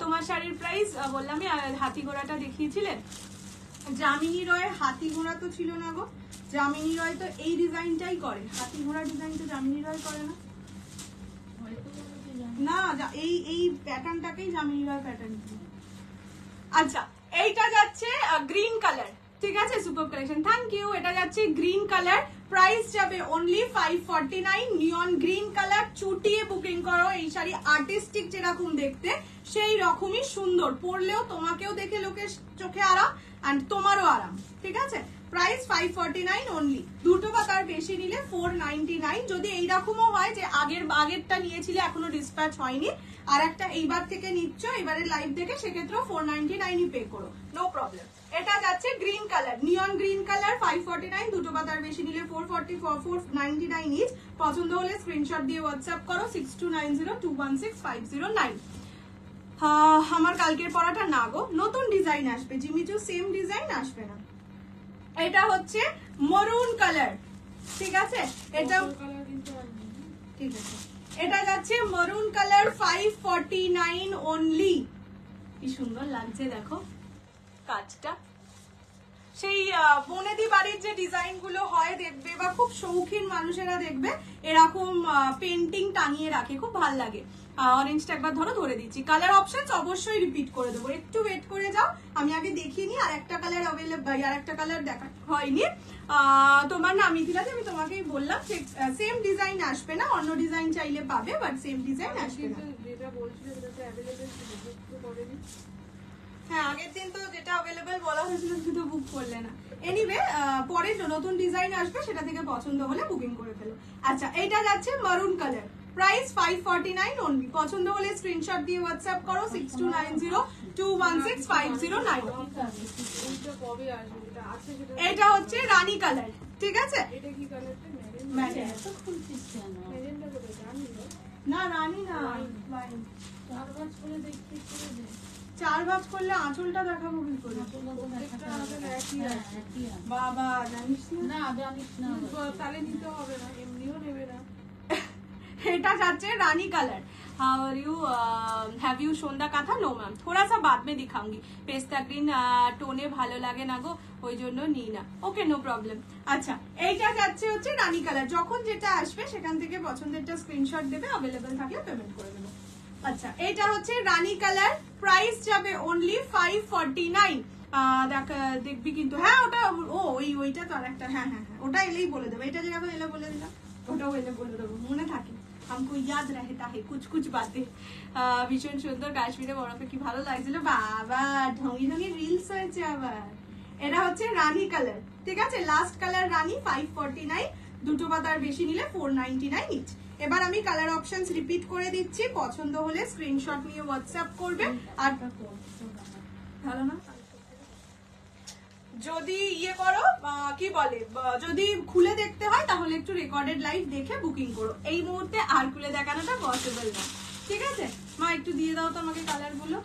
তোমার শাড়ির প্রাইস বললামই, হাতি ঘোড়াটা দেখিয়েছিলেন, জামিনী রয়ের হাতি ঘোড়া তো ছিল না গো, জামিনী রয় তো এই ডিজাইনটাই করে, হাতি ঘোড়া ডিজাইন তো জামিনী রয় করে না। না এই প্যাটার্নটাকেই জামিনীর প্যাটার্ন। আচ্ছা এইটা যাচ্ছে গ্রিন কালার, ঠিক আছে, সুপার কালেকশন, থ্যাংক ইউ। এটা যাচ্ছে গ্রিন কালার, প্রাইস যাবে অনলি 549। নিয়ন গ্রিন কালার, চুটিয়ে বুকিং করো এই শাড়ি। আর্টিস্টিক যেরকম দেখতে সেই রকমই সুন্দর, পরলেও তোমাকেও দেখে লোকের চোখে আরাম এন্ড তোমারও আরাম, ঠিক আছে। Price 549 only. দুটো বা তার বেশি নিলে 499। যদি এইরকমও হয় যে আগেরটা নিয়েছিলে এখনো ডিসপ্যাচ হয়নি, আর একটা এইবার থেকে নিচ্ছ এবারে লাইভ দেখে, সেক্ষেত্রেও 499 পে করো, নো প্রবলেম। এটা যাচ্ছে green colour, neon green colour, 549। দুটো বা তার বেশি নিলে 499 ইচ। পছন্দ হলে স্ক্রিনশট দিয়ে হোয়াটসঅ্যাপ করো 6290216509। আমার কালকের পরাটা না গো, নতুন ডিজাইন আসবে, জিমিচু সেম ডিজাইন আসবে না। এটা হচ্ছে মরুন কালার, ঠিক আছে, এটা ঠিক আছে। এটা যাচ্ছে মরুন কালার, 549 অনলি। কি সুন্দর লাগছে দেখো কাজটা। সেই বনেদি বাড়ির যে ডিজাইন গুলো হয় দেখবে, বা খুব শৌখিন মানুষেরা দেখবে এরকম পেন্টিং টাঙিয়ে রাখে, খুব ভাল লাগে। অরেঞ্জটা একবার ধরে দিচ্ছি। কালার অপশনস অবশ্যই রিপিট করে দেবো, একটু ওয়েট করে যাও, আমি আগে দেখিয়ে নিই। আর একটা কালার অ্যাভেলেবল, আর একটা কালার দেখা হয়নি। তোমার নাম মিথিলা, আমি তোমাকেই বললাম সেম ডিজাইন আসবে না, অন্য ডিজাইন চাইলে পাবে, বাট সেম ডিজাইন আসবে না। হ্যাঁ আগের দিন তো যেটা অ্যাভেলেবল বলা হয়েছিল সেটা বুক করলে না। এনিওয়ে পরে নতুন ডিজাইন আসবে, সেটা থেকে পছন্দ হলে বুকিং করে ফেলো। আচ্ছা এটা যাচ্ছে মারুন কালার, প্রাইস 549 অনলি। পছন্দ হলে স্ক্রিনশট দিয়ে হোয়াটসঅ্যাপ করো 6290216509। এটা হচ্ছে রানী কালার, ঠিক আছে। না রানী না, 4 ভাঁজ করলে আঁচলটা দেখাবো কি করে? বাবা জানিস না, তাহলে নিতে হবে না, এমনিও নেবে না। এটা যাচ্ছে rani colour. How are you, have you shown the kantha? No ma'am, थोड़ा सा बाद में दिखाऊंगी। पेस्ता ग्रीन টোনে ভালো লাগে না গো, ওই জন্য নিই না। Okay no problem. আচ্ছা এইটা যাচ্ছে হচ্ছে রানী কালার। যখন যেটা আসবে সেখান থেকে পছন্দেরটা স্ক্রিনশট দেবে, अवेलेबल থাকলে পেমেন্ট করে দেবে। আচ্ছা এটা হচ্ছে রানী কালার, প্রাইস যাবে অনলি 549। দেখবি কিন্তু, হ্যাঁ ওটা ওইটা তো আরেকটা, হ্যাঁ হ্যাঁ হ্যাঁ ওটা এলেই বলে দেবো। এটা যেরকম এলে বলে দিলাম, ওটাও এলে বলে দেবো, মনে থাকে, हमको याद रहता है कुछ कुछ बातें। ভীষণ সুন্দর কাশ্মীরে বরফে, কি ভালো লাগছিল বাবা, ঢঙ্গি ঢঙ্গি রিলস হয়েছে আবার। এটা হচ্ছে রানী কালার, ঠিক আছে, লাস্ট কালার রানী, 549। দুটো বা তার বেশি নিলে 499 ইচ। এবার আমি কালার অপশনস রিপিট করে দিচ্ছি, পছন্দ হলে স্ক্রিনশট নিয়ে হোয়াটসঅ্যাপ করবে। আর ভালো না যদি ইয়ে করো, কি বলে, যদি খুলে দেখতে হয় তাহলে একটু রেকর্ডেড লাইভ দেখে বুকিং করো। এই মুহূর্তে আর খুলে দেখানোটা পসিবল না, ঠিক আছে। মা একটু দিয়ে দাও তো আমাকে কালার গুলো,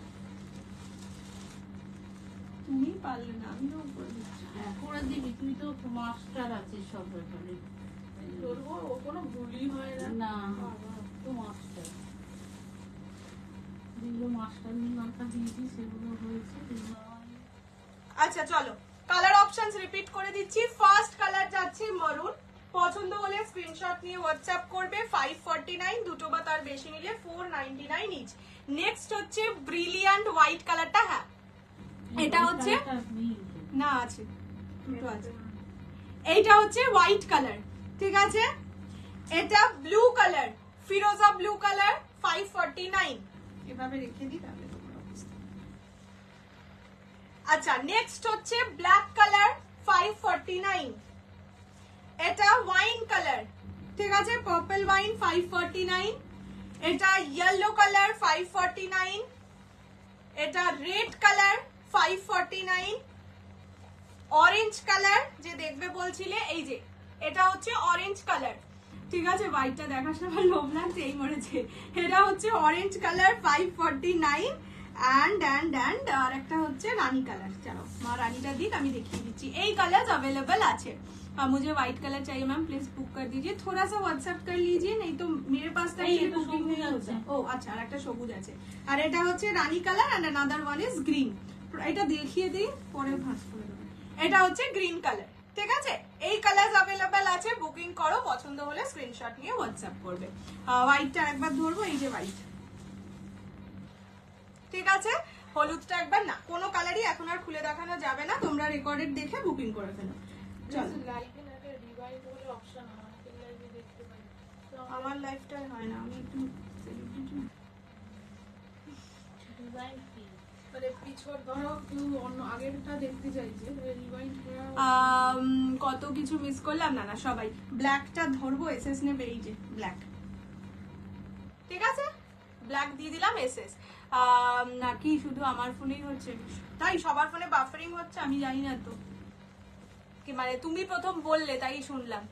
তুমি পারলে না, আমি তো করে দিবি, তুই তো মাস্টার আছিস সব ব্যাপারে। ও কোনো ভুলই হয় না, তো মাস্টার যেগুলো মাস্টার নিয়ে মাথা দিয়েছি সেগুলো হয়েছে। আচ্ছা চলো কালার অপশনস রিপিট করে দিচ্ছি। ফার্স্ট কালার যাচ্ছে মারুন, পছন্দ হলে স্ক্রিনশট নিয়ে হোয়াটসঅ্যাপ করবে, 549। দুটো বা তার বেশি নিলে 499 ইচ। নেক্সট হচ্ছে ব্রিলিয়ান্ট হোয়াইট কালারটা, হ্যাঁ এটা হচ্ছে না আছে, দুটো আছে। এইটা হচ্ছে হোয়াইট কালার, ঠিক আছে। এটা ব্লু কালার, ফিরোজা ব্লু কালার, 549। এভাবে রেখে দিই তাহলে। আচ্ছা নেক্সট হচ্ছে ব্ল্যাক কালার, 549। এটা ওয়াইন কালার, ঠিক আছে, পার্পল ওয়াইন, 549। এটা ইয়েলো কালার, 549। এটা রেড কালার, 549। অরেঞ্জ কালার যে দেখবে বলছিলে, এই যে এটা হচ্ছে অরেঞ্জ কালার, ঠিক আছে। হোয়াইটটা দেখাস না, লোভ লাগছে, এই মরেছে। এটা হচ্ছে অরেঞ্জ কালার, 549। एंड আর একটা হচ্ছে রানী কালার। চলো মা রানীটা দিক, আমি দেখিয়ে দিচ্ছি। এই কালার अवेलेबल আছে। मुझे व्हाइट कलर चाहिए मैम, प्लीज बुक कर दीजिए, थोड़ा सा व्हाट्सएप कर लीजिए, नहीं तो मेरे पास तो ये बुकिंग नहीं होता। ও আচ্ছা আর একটা সবুজ আছে, আর এটা হচ্ছে rani colour and another one is green. এটা দেখিয়ে দিই, পরে ভাঁজ করে দেব। এটা হচ্ছে গ্রিন কালার, ঠিক আছে। এই কালার अवेलेबल আছে, বুকিং করো, পছন্দ হলে স্ক্রিনশট নিয়ে হোয়াটসঅ্যাপ করবে। হোয়াইটটা একবার ধরবো, এই যে হোয়াইট, ঠিক আছে, হলুদটা একবার না, কোনো কালারই এখন আর খুলে দেখানো যাবে না, তোমরা রেকর্ডেড দেখে বুকিং করে ফেলো। চলো, আমার লাইফটাই হয় না, আমি একটু কত কিছু মিস করলাম। না না সবাই ব্ল্যাকটা ধরবো, এসএস নেবে, এই যে ব্ল্যাক, ঠিক আছে ব্ল্যাক দিয়ে দিলাম এসএস। নাকি শুধু আমার ফোনেই হচ্ছে? তাই সবার ফোনে বাফারিং হচ্ছে, আমি জানি না তো, কি মানে তুমি প্রথম বললে তাই শুনলাম।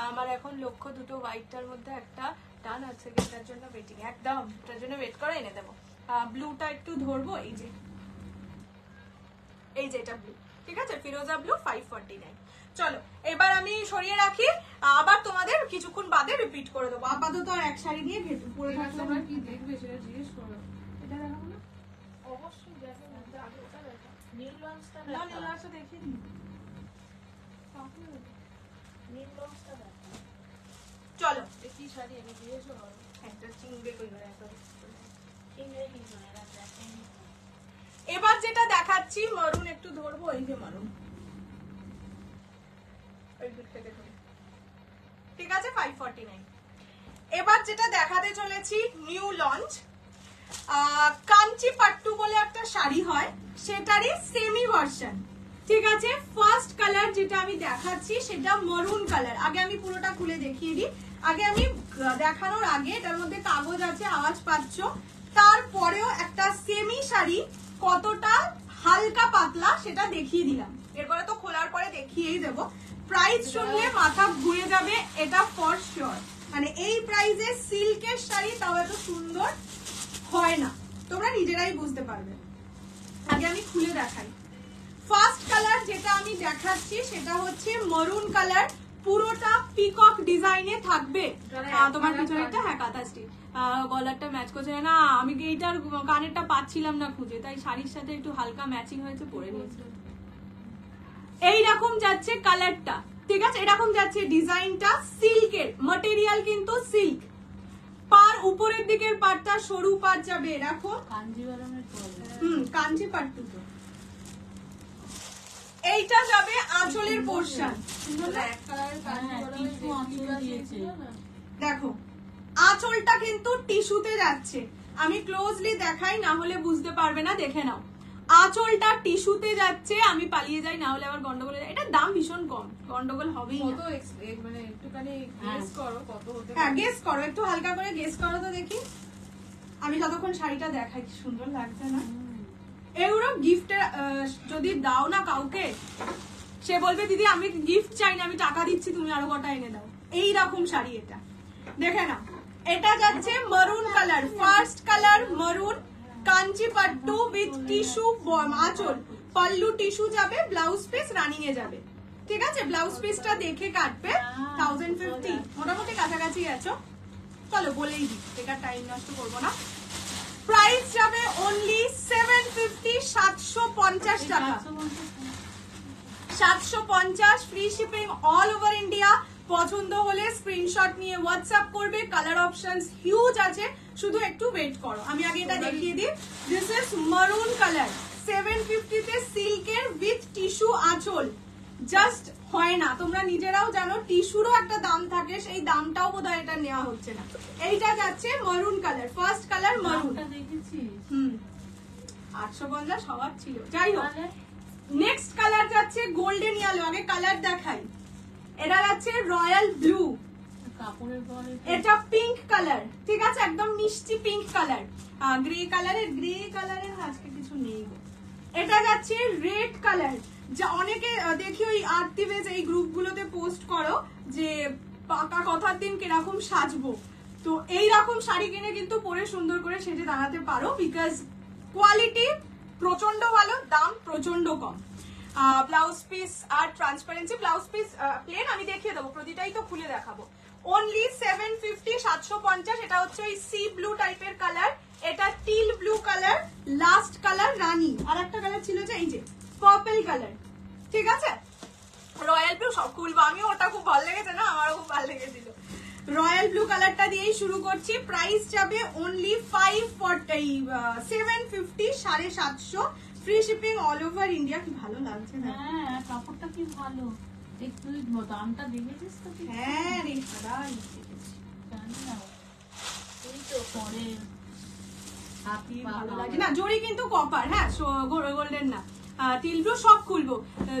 আমার এখন লক্ষ্য দুটো হোয়াইটটার মধ্যে একটা ডান আছে, এটার জন্য ওয়েটিং, একদম এটার জন্য ওয়েট করে এনে দেবো। ব্লুটা একটু ধরবো, এই যে এটা ব্লু, ঠিক আছে ফিরোজা ব্লু 549। চলো এবার আমি সরিয়ে রাখি, আবার তোমাদের কিছুক্ষণ বাদে রিপিট করে দেবো। আপাতত আর এক শাড়ি নিয়ে পরে থাকলে কি দেখবে সেটা জিজ্ঞেস করো। এটা দেখাবো না, অবশ্যই দেখে মধ্যে আগে ওটা দেখা, নীল লঞ্চটা না নীল লঞ্চটা দেখিয়ে দিই। নীল লঞ্চটা দেখা। চলো কি শাড়ি আমি জিজ্ঞেস করো, একটা চিংড়ে কই না এখন চিংড়ি কি করে রাখা। এবার যেটা দেখাচ্ছি মারুন একটু ধরবো, এই যে মারুন, ঠিক আছে 549। এবার যেটা দেখাতে চলেছি নিউ লঞ্চ, কাঞ্চি পাট্টু বলে একটা শাড়ি হয়, সেটারই সেমি ভার্সন, ঠিক আছে। ফার্স্ট কালার যেটা আমি দেখাচ্ছি সেটা মারুন কালার। আগে আমি পুরোটা খুলে দেখিয়ে দিই, আগে আমি দেখানোর আগে এটার মধ্যে কাগজ আছে, আওয়াজ পাচ্ছ, তারপরেও একটা সেমি শাড়ি কতটা হালকা পাতলা সেটা দেখিয়ে দিলাম, এরপরে তো খোলার পরে দেখিয়েই দেবো। প্রাইস শুনলে মাথা ঘুরে যাবে, এটা ফর শিওর, মানে এই প্রাইসে সিল্কের শাড়ি তাও এত সুন্দর হয় না, তোমরা নিজেরাই বুঝতে পারবে। আগে আমি খুলে দেখাই। ফার্স্ট কালার যেটা আমি দেখাচ্ছি সেটা হচ্ছে মারুন কালার, পুরোটা পিকক ডিজাইনে থাকবে। তোমার পিছনে একটা হ্যাঁ কাঁথাস্টি, গলারটা ম্যাচ করছে না, আমি এইটার কানেরটা পাচ্ছিলাম না খুঁজে, তাই শাড়ির সাথে একটু হালকা ম্যাচিং হয়েছে, পরে নিয়েছি। এইরকম যাচ্ছে কালারটা, ঠিক আছে, এরকম যাচ্ছে ডিজাইনটা, সিল্কের ম্যাটেরিয়াল কিন্তু সিল্ক, পার উপরের দিকের পাটটা সরু পাট যাবে এরকম, কাঞ্চি পাট্টু তো। এইটা যাবে আঁচলের পোরশন, দেখো আঁচলটা কিন্তু টিস্যুতে যাচ্ছে, আমি ক্লোজলি দেখাই না হলে বুঝতে পারবে না, দেখে নাও আঁচলটা টিস্যুতে যাচ্ছে, আমি পালিয়ে যাই না হলে আবার গন্ডগোল হয়ে যায়। এটা দাম ভীষণ কম, গন্ডগোল হবেই না, মানে একটুখানি গেস করো কত হতে পারে। হ্যাঁ গেস করো, একটু হালকা করে গেস করো তো দেখি, আমি যতক্ষণ শাড়িটা দেখাই, কি সুন্দর লাগছে না। এগুলো গিফট যদি দাও না কাউকে, সে বলবে দিদি আমি গিফট চাই না, আমি টাকা দিচ্ছি, তুমি আরো কটা এনে দাও, এইরকম শাড়ি এটা, দেখে না। এটা যাচ্ছে মারুন কালার, ফার্স্ট কালার মারুন, কাঞ্চি পাট্টু উইথ টিস্যু আঁচল, পাল্লু টিস্যু যাবে, ব্লাউজ পিস রানিং এ যাবে, ঠিক আছে। ব্লাউজ পিসটা দেখে কাটবে 1050, মোটামুটি কাছাকাছি আছো। চলো বলেই দিই, এটা টাইম নষ্ট করবো না। প্রাইস যাবে অনলি 750, 750 টাকা, 750, free shipping all over India. পছন্দ হলে স্ক্রিনশট নিয়ে হোয়াটসঅ্যাপ করবে, কালার অপশনস হিউজ আছে, শুধু একটু ওয়েট করো। আমি আগে এটা দেখিয়ে দিই, দিস ইজ মারুন কালার, 750 তে সিল্কের উইথ টিস্যু আঁচল, জাস্ট হয় না, তোমরা নিজেরাও জানো টিস্যুরও একটা দাম থাকে, সেই দামটাও বোধহয় এটা নেওয়া হচ্ছে না। এইটা যাচ্ছে মারুন কালার, ফার্স্ট কালার মারুন, 850 হওয়ার ছিল, যাই হোক। নেক্সট কালার যাচ্ছে গোল্ডেন ইয়েলো, আগে কালার দেখাই, এটা যাচ্ছে রয়্যাল ব্লু, এটা পিঙ্ক কালার, ঠিক আছে একদম মিষ্টি পিঙ্ক কালার, গ্রে কালারের আজকে কিছু নেই। এটা যাচ্ছে রেড কালার, যা অনেকে দেখি ওই আর্টিভেজ এই গ্রুপগুলোতে পোস্ট করো যে পাকা কথার দিন কিরকম সাজবো, তো এইরকম শাড়ি কিনে কিন্তু পরে সুন্দর করে সেজে দাঁড়াতে পারো, বিকজ কোয়ালিটি প্রচন্ড ভালো, দাম প্রচন্ড কম। ব্লাউজ পিস আর ট্রান্সপারেন্সি, ব্লাউজ পিস প্লেন আমি দেখিয়ে দেবো, প্রতিটাই তো খুলে দেখাবো। অনলি 750, 750, এটা হচ্ছে ওই সি ব্লু টাইপের কালার, এটা teal blue colour, last colour rani, আর একটা কালার ছিল যে এই যে পার্পল কালার, ঠিক আছে রয়্যাল ব্লু, সব খুলবো, আমিও ওটা খুব ভালো লেগেছে না, আমারও খুব ভালো লেগেছিল। রয়্যাল ব্লু কালারটা দিয়েই শুরু করছি। প্রাইস যাবে only 750, 750, free shipping all over India. কি ভালো লাগছে না? হ্যাঁ কাপড়টা কি ভালো, একটু দামটা দেখেছিস তো? হ্যাঁ রে দাঁড়াই দেখেছি, জানি না এই তো পরে কি ভালো লাগে না। জরি কিন্তু কপার, হ্যাঁ গোল্ডেন না। টিলব্লু সব খুলবো,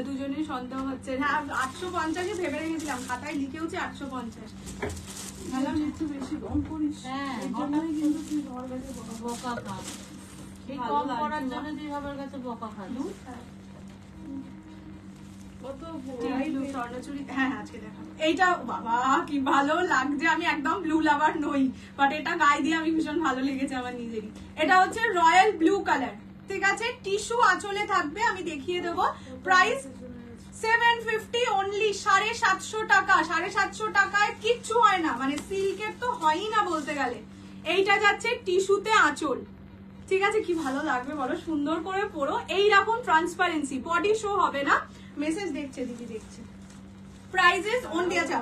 দুজনেই সন্দেহ হচ্ছে। হ্যাঁ 850 ভেবে রেখেছিলাম, খাতায় লিখেওছি 850। একটু বেশি কম করিস। হ্যাঁ এই জন্যই কিন্তু তুই ঘর কাছে বকা খা, এই ভালো কম লাগছে করার না। জন্য তুই সবার কাছে বকা খাচ্ছিস। কত টিলব্লু স্বর্ণচুড়ি, হ্যাঁ আজকে দেখাবো। এইটা বাবা কি ভালো লাগছে। আমি একদম ব্লু লাভার নই, বাট এটা গায়ে দিয়ে আমি ভীষণ ভালো লেগেছে আমার নিজেরই। এটা হচ্ছে রয়্যাল ব্লু কালার, ঠিক আছে? টিস্যু আঁচলে থাকবে, আমি দেখিয়ে দেবো। প্রাইস 750 অনলি, 750 টাকা। 750 টাকায় কিচ্ছু হয় না, মানে সিল্কের তো হয়ই না বলতে গেলে। এইটা যাচ্ছে টিস্যুতে আঁচল, ঠিক আছে? কি ভালো লাগবে বলো, সুন্দর করে পরো। এইরকম ট্রান্সপারেন্সি, বডি শো হবে না। মেসেজ দেখছে দিদি, দেখছে। Prices only. আচ্ছা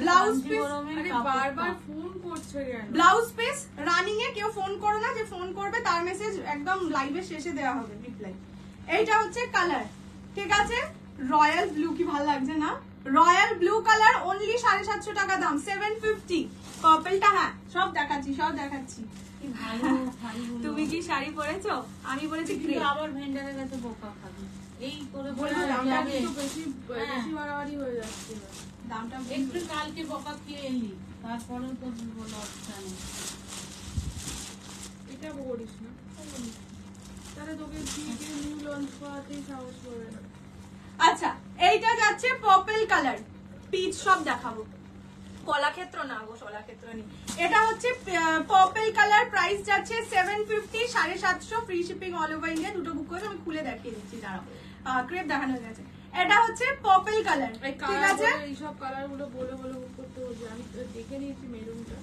ব্লাউজ পিস, আরে বারবার ফোন করছে কেন? ব্লাউজ পিস রানিং এ কেউ ফোন করো না, যে ফোন করবে তার মেসেজ একদম লাইভের শেষে দেওয়া হবে রিপ্লাই। এইটা হচ্ছে কালার, ঠিক আছে? রয়্যাল ব্লু, কি ভালো লাগছে না? রয়্যাল ব্লু কালার অনলি 750 টাকা দাম, 750। পার্পলটা হ্যাঁ সব দেখাচ্ছি, সব দেখাচ্ছি। কি ভালো শাড়িগুলো। তুমি কি শাড়ি পরেছো? আমি পরেছি গ্রে। কিন্তু আবার ভেন্ডারের কাছে বকা খাবি, এই করে বলে বলবো দামটা যাবে। কিন্তু বেশি বাড়াবাড়ি হয়ে যাচ্ছে। দামটা একটু কালকে বকা খেয়ে এলি, তারপরেও তো বলো অবস্থা নেই। এটা করিস না, তাহলে তোকে নিউ লঞ্চ করাতেই সাহস করে না। আচ্ছা এইটা যাচ্ছে পার্পল কালার, পিচ সব দেখাবো। কলাক্ষেত্র না গো, কলাক্ষেত্র নেই। এটা হচ্ছে পার্পল কালার, প্রাইস যাচ্ছে 750, 750, free shipping all over India. দুটো বুক করে আমি খুলে দেখিয়ে দিচ্ছি, দাঁড়াও। ক্রেপ দেখানো হয়ে গেছে। এটা হচ্ছে পার্পল কালার, ঠিক আছে? এইসব কালার গুলো বলে বলে বুক করতে হচ্ছে। আমি দেখে নিয়েছি মেরুনটা,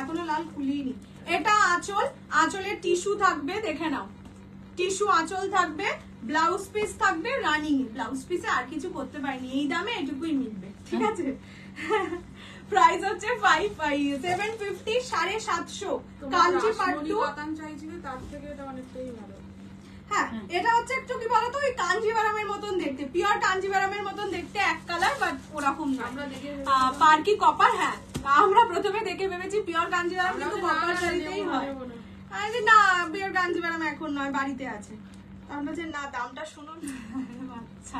এখনো লাল খুলিনি। এটা আঁচল, আঁচলের টিস্যু থাকবে, দেখে নাও। টিস্যু আঁচল থাকবে, ব্লাউজ পিস থাকবে রানিং। ব্লাউজ পিসে আর কিছু করতে পারিনি, এই দামে এটুকুই মিলবে, ঠিক আছে? প্রাইস হচ্ছে 750, 750। কাঞ্চি পাট্টু কাতান চাইছিলে, তার থেকে এটা অনেকটাই ভালো। হ্যাঁ এটা হচ্ছে একটু কি বলতো, ওই কাঞ্জিভারামের মতন দেখতে, পিওর কাঞ্জিভারামের মতন দেখতে, এক কালার, বাট ওরকম না। আমরা দেখে পার্কি কপার, হ্যাঁ আমরা প্রথমে দেখে ভেবেছি পিওর কাঞ্জিভারাম, কিন্তু কপার শাড়িতেই হয়। আরে না, পিওর কাঞ্জিভারাম এখন নয়, বাড়িতে আছে। আমরা যে না, দামটা শুনুন। আচ্ছা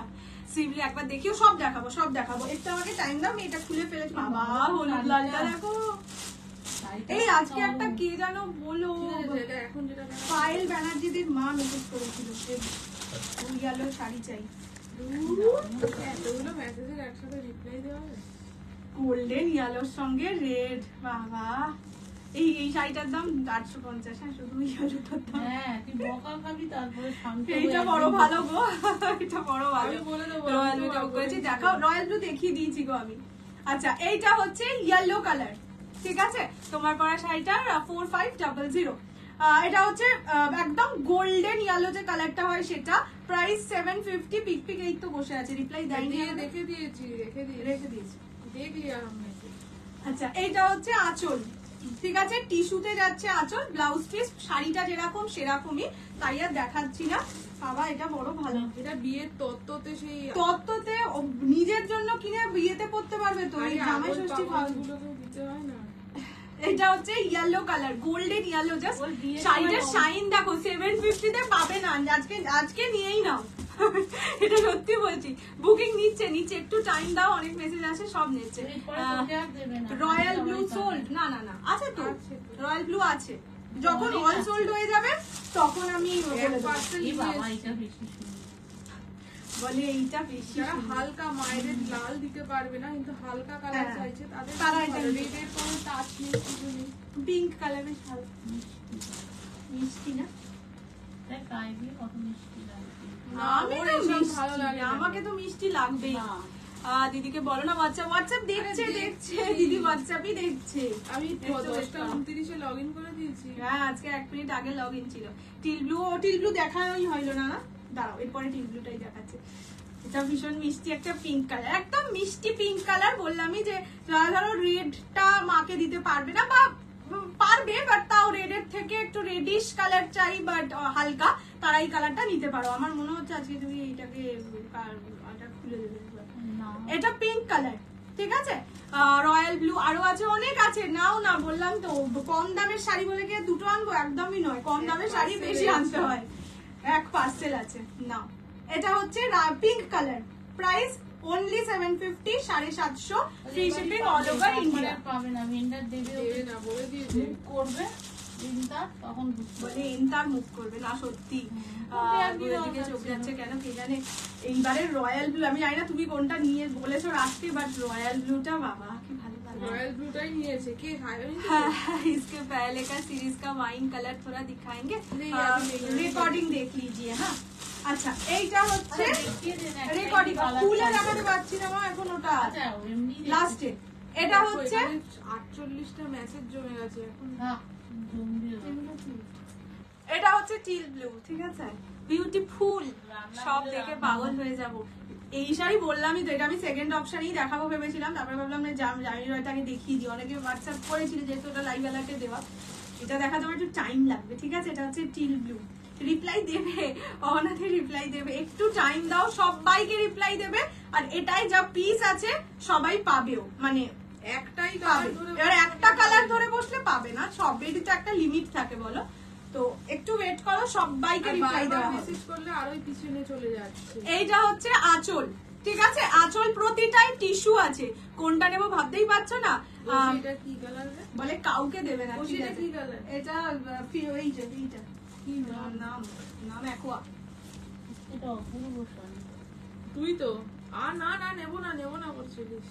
সিমলি একবার দেখিও, সব দেখাবো, সব দেখাবো। একটু আমাকে টাইম দাও, আমি এটা খুলে ফেলেছি। বাবা হলুদ লালটা দেখো। এই আজকে একটা কে জানো বলো, এখন যেটা পায়েল ব্যানার্জিদের মা মেসেজ করেছিল, ইয়েলো শাড়ি চাই। এতগুলো মেসেজের একসাথে রিপ্লাই দেওয়া হবে? গোল্ডেন ইয়েলোর সঙ্গে রেড, বাবা। এই শাড়িটার দাম 850, হ্যাঁ শুধু ইয়েলোটার দাম। হ্যাঁ তুই বকা খাবি, তারপরে শান্ত এইটা বড় ভালো গো, এটা বড় ভালো। আমি বলে দেবো, রয়্যাল ব্লু যোগ করেছি, দেখাও। রয়্যাল ব্লু দেখিয়ে দিয়েছি গো আমি। আচ্ছা এইটা হচ্ছে ইয়েলো কালার, ঠিক আছে? তোমার পরা শাড়িটার 4500। এটা হচ্ছে একদম গোল্ডেন ইয়েলো যে কালারটা হয় সেটা। প্রাইস 750। পিক পিক এই তো বসে আছে, রিপ্লাই দেয়নি। দেখে দিয়েছি, রেখে দিয়েছি, দেখলি আর মেসেজ। আচ্ছা এইটা হচ্ছে আঁচল, ঠিক আছে? টিস্যুতে যাচ্ছে আঁচল, ব্লাউজ পিস শাড়িটা যেরকম সেরকমই, তাই আর দেখাচ্ছি না। বাবা এটা বড় ভালো। এটা বিয়ের তত্ত্বতে সেই তত্ত্বতে নিজের জন্য কিনে বিয়েতে পড়তে পারবে তো, এই জামাই ষষ্ঠী গুলোকে দিতে হয় না। এটা হচ্ছে yellow colour, golden yellow. Just শাড়িটার শাইন দেখো। 750 তে পাবে না, আজকে নিয়েই নাও। এটা সত্যি বলছি। বুকিং নিচ্ছে, একটু টাইম দাও, অনেক মেসেজ আসে, সব নিচ্ছে। রয়্যাল ব্লু সোল্ড, না না না আছে তো, রয়্যাল ব্লু আছে। যখন অল সোল্ড হয়ে যাবে তখন আমি বলে এইটা বেশি। যারা হালকা মায়ের লাল দিতে পারবে না, কিন্তু হালকা কালার চাইছে, তারা এটা রেডের কোনো টাচ নেই, কিছু নেই। পিঙ্ক কালার বেশ ভালো, মিষ্টি না? আমাকে তো মিষ্টি লাগবেই। দিদিকে বলো না, হোয়াটসঅ্যাপ দেখছে, দিদি হোয়াটসঅ্যাপই দেখছে। আমি 10:29 লগ ইন করে দিয়েছি। হ্যাঁ আজকে 1 মিনিট আগে লগ ইন ছিল। টিল ব্লু দেখানোই হইলো না। দাঁড়াও এরপরে টিল ব্লুটাই দেখাচ্ছে। এটা ভীষণ মিষ্টি একটা পিঙ্ক কালার, একদম মিষ্টি পিঙ্ক কালার। বললামই যে যারা ধরো রেডটা মাকে দিতে পারবে না বা পারবে বাট তাও রেডের থেকে একটু রেডিশ কালার চাই বাট হালকা, তারা এই কালারটা নিতে পারো। আমার মনে হচ্ছে আজকে তুমি এইটাকে খুলে দেবে। এটা পিঙ্ক কালার, ঠিক আছে। রয়্যাল ব্লু আরো আছে, অনেক আছে, নাও না। বললাম তো কম দামের শাড়ি বলে গিয়ে দুটো আনবো, একদমই নয়। কম দামের শাড়ি বেশি আনতে হয়, এক পার্সেল আছে। নাও, এটা হচ্ছে pink colour, price only 750, 750, free shipping all over India. পাবে না, ভেন্ডার দেবে না বলে দিয়েছে করবে তখন বলে ইনতার মুখ করবে না। সত্যি দিকে চোখ যাচ্ছে কেন কে জানে। এইবারে রয়্যাল ব্লু, আমি জানি না তুমি কোনটা নিয়ে বলেছো রাখতে, বাট রয়্যাল ব্লুটা বাবা কি ভালো লাগে। रॉयल ब्लूटाई নিয়েছে কে খায়নি। हाँ, इसके पहले का सीरीज का वाइन कलर थोड़ा दिखाएंगे, रिकॉर्डिंग देख लीजिए। हाँ, আচ্ছা এইটা হচ্ছে রেকর্ডিং, খুলে দেখাতে পারছি না মা এখন, ওটা লাস্টে। এটা হচ্ছে 48টা মেসেজ জমে গেছে এখন। এটা হচ্ছে টিল ব্লু, ঠিক আছে, বিউটিফুল, সব দেখে পাগল হয়ে যাব। এই শাড়ি বললামই তো, এটা আমি সেকেন্ড অপশনেই দেখাবো ভেবেছিলাম, তারপরে ভাবলাম না জামিনী রয়টাকে দেখিয়ে দিই। অনেকে হোয়াটসঅ্যাপ করেছিল যেহেতু ওটা লাইভ অ্যালার্টে দেওয়া, এটা দেখাতে আমার একটু টাইম লাগবে, ঠিক আছে। এটা হচ্ছে টিল ব্লু, রিপ্লাই দেবে, অনাথে রিপ্লাই দেবে, একটু টাইম দাও, সবাইকে রিপ্লাই দেবে। আর এটাই যা পিস আছে সবাই পাবেও, মানে একটাই পাবে। এবার একটা কালার ধরে বসলে পাবে না, সবেরই তো একটা লিমিট থাকে বলো। তো একটু ওয়েট করো, সবাইকে রিপ্লাই দেওয়া হবে। মেসেজ করলে আরোই পিছনে চলে যাচ্ছে। এইটা হচ্ছে আঁচল, ঠিক আছে। আঁচল প্রতিটাই টিস্যু আছে, কোনটা নেবো ভাবতেই পারছো না। এটা কি কালার রে? বলে কাউকে দেবে না, ঠিক এটা আছে। কি কালার? এটা এইটা কি নাম অ্যাকোয়া। এটা অপূর্ব শাড়ি। তুই তো না নেবো না বলছিলিস।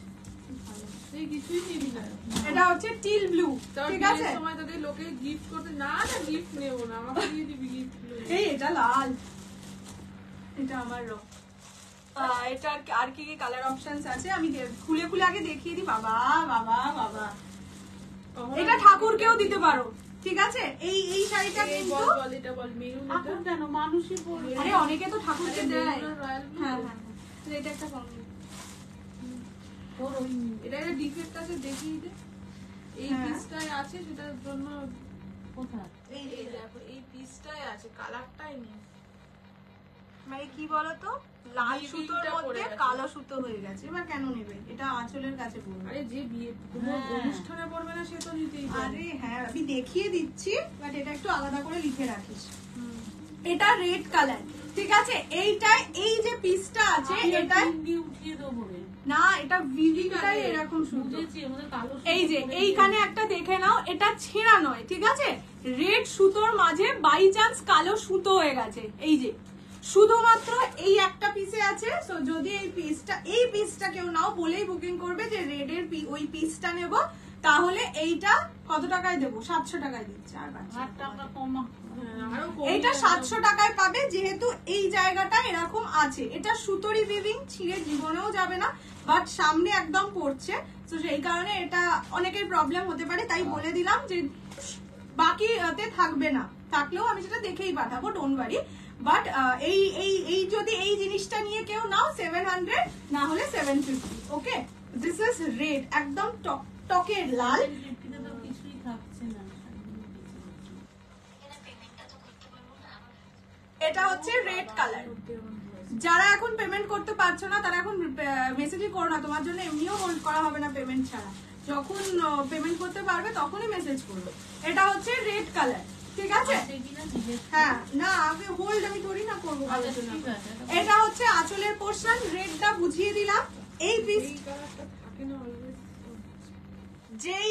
তুই কিছুই নিবি না। এটা হচ্ছে টিল ব্লু, ঠিক আছে। সময় তোদের লোকে গিফট করতে না গিফট নেবো না, আমাকে দিয়ে দিবি গিফট। এই এটা লাল, এটা আমার রং। এটা আর কি কি কালার অপশনস আছে আমি খুলে খুলে আগে দেখিয়ে দিই। বাবা বাবা বাবা, এটা ঠাকুরকেও দিতে পারো, ঠিক আছে। এই শাড়িটা কিন্তু বল এটা বল মেরুন। এখন কেন মানুষই পরবে? আরে অনেকে তো ঠাকুরকে দেয়। রয়্যাল হ্যাঁ হ্যাঁ, এটা একটা কম। এটা একটা ডিফেক্ট আছে, দেখিয়ে দে। এই পিসটাই আছে, সেটার জন্য কোথায়? এই দেখো এই পিসটাই আছে, কালারটাই নেই। মানে কি বলতো, লাল সুতোর মধ্যে কালো সুতো হয়ে গেছে। এবার কেন নেবে, এটা আঁচলের কাছে পড়বে। আরে যে বিয়ে কোনো অনুষ্ঠানে পড়বে না সে তো নিতেই পারে। আরে হ্যাঁ, আমি দেখিয়ে দিচ্ছি, বাট এটা একটু আলাদা করে লিখে রাখিস। এটা রেড কালার, ঠিক আছে। এইটা এই যে পিসটা আছে এটা উঠিয়ে দেবো রে। না, এটা ভিভিংটাই এরকম সুতো। এই যে এইখানে একটা দেখে নাও, এটা ছেঁড়া নয়, ঠিক আছে। রেড সুতোর মাঝে বাই চান্স কালো সুতো হয়ে গেছে। এই যে শুধুমাত্র এই একটা পিসে আছে। সো যদি এই পিসটা কেউ নাও, বলেই বুকিং করবে যে রেডের ওই পিসটা নেব, তাহলে এইটা কত টাকায় দেবো? 700 টাকায় দিচ্ছে। আর 8 টাকা কমা। এইটা 700 টাকায় পাবে, যেহেতু এই জায়গাটা এরকম আছে। এটা সুতোরি উইভিং, ছিঁড়ে জীবনেও যাবে না, বাট সামনে একদম পড়ছে, তো সেই কারণে এটা অনেকের প্রবলেম হতে পারে। তাই বলে দিলাম যে বাকিতে থাকবে না, থাকলেও আমি সেটা দেখেই পাঠাবো, ডোন্ট ওয়ারি। বাট এই যদি এই জিনিসটা নিয়ে কেউ নাও 700, না হলে 750। ওকে, দিস ইজ রেড, একদম টকের লাল। কিছুই থাকছে না। এটা হচ্ছে রেড কালার। যারা এখন পেমেন্ট করতে পারছো না তারা এখন মেসেজই করো না, তোমার জন্য এমনিও হোল্ড করা হবে না পেমেন্ট ছাড়া। যখন পেমেন্ট করতে পারবে তখনই মেসেজ করবে। এটা হচ্ছে রেড কালার, ঠিক আছে। হ্যাঁ, না আমি হোল্ড আমি করি না, করবো। এটা হচ্ছে আঁচলের পোর্শন, রেডটা বুঝিয়ে দিলাম। এই পিস যেই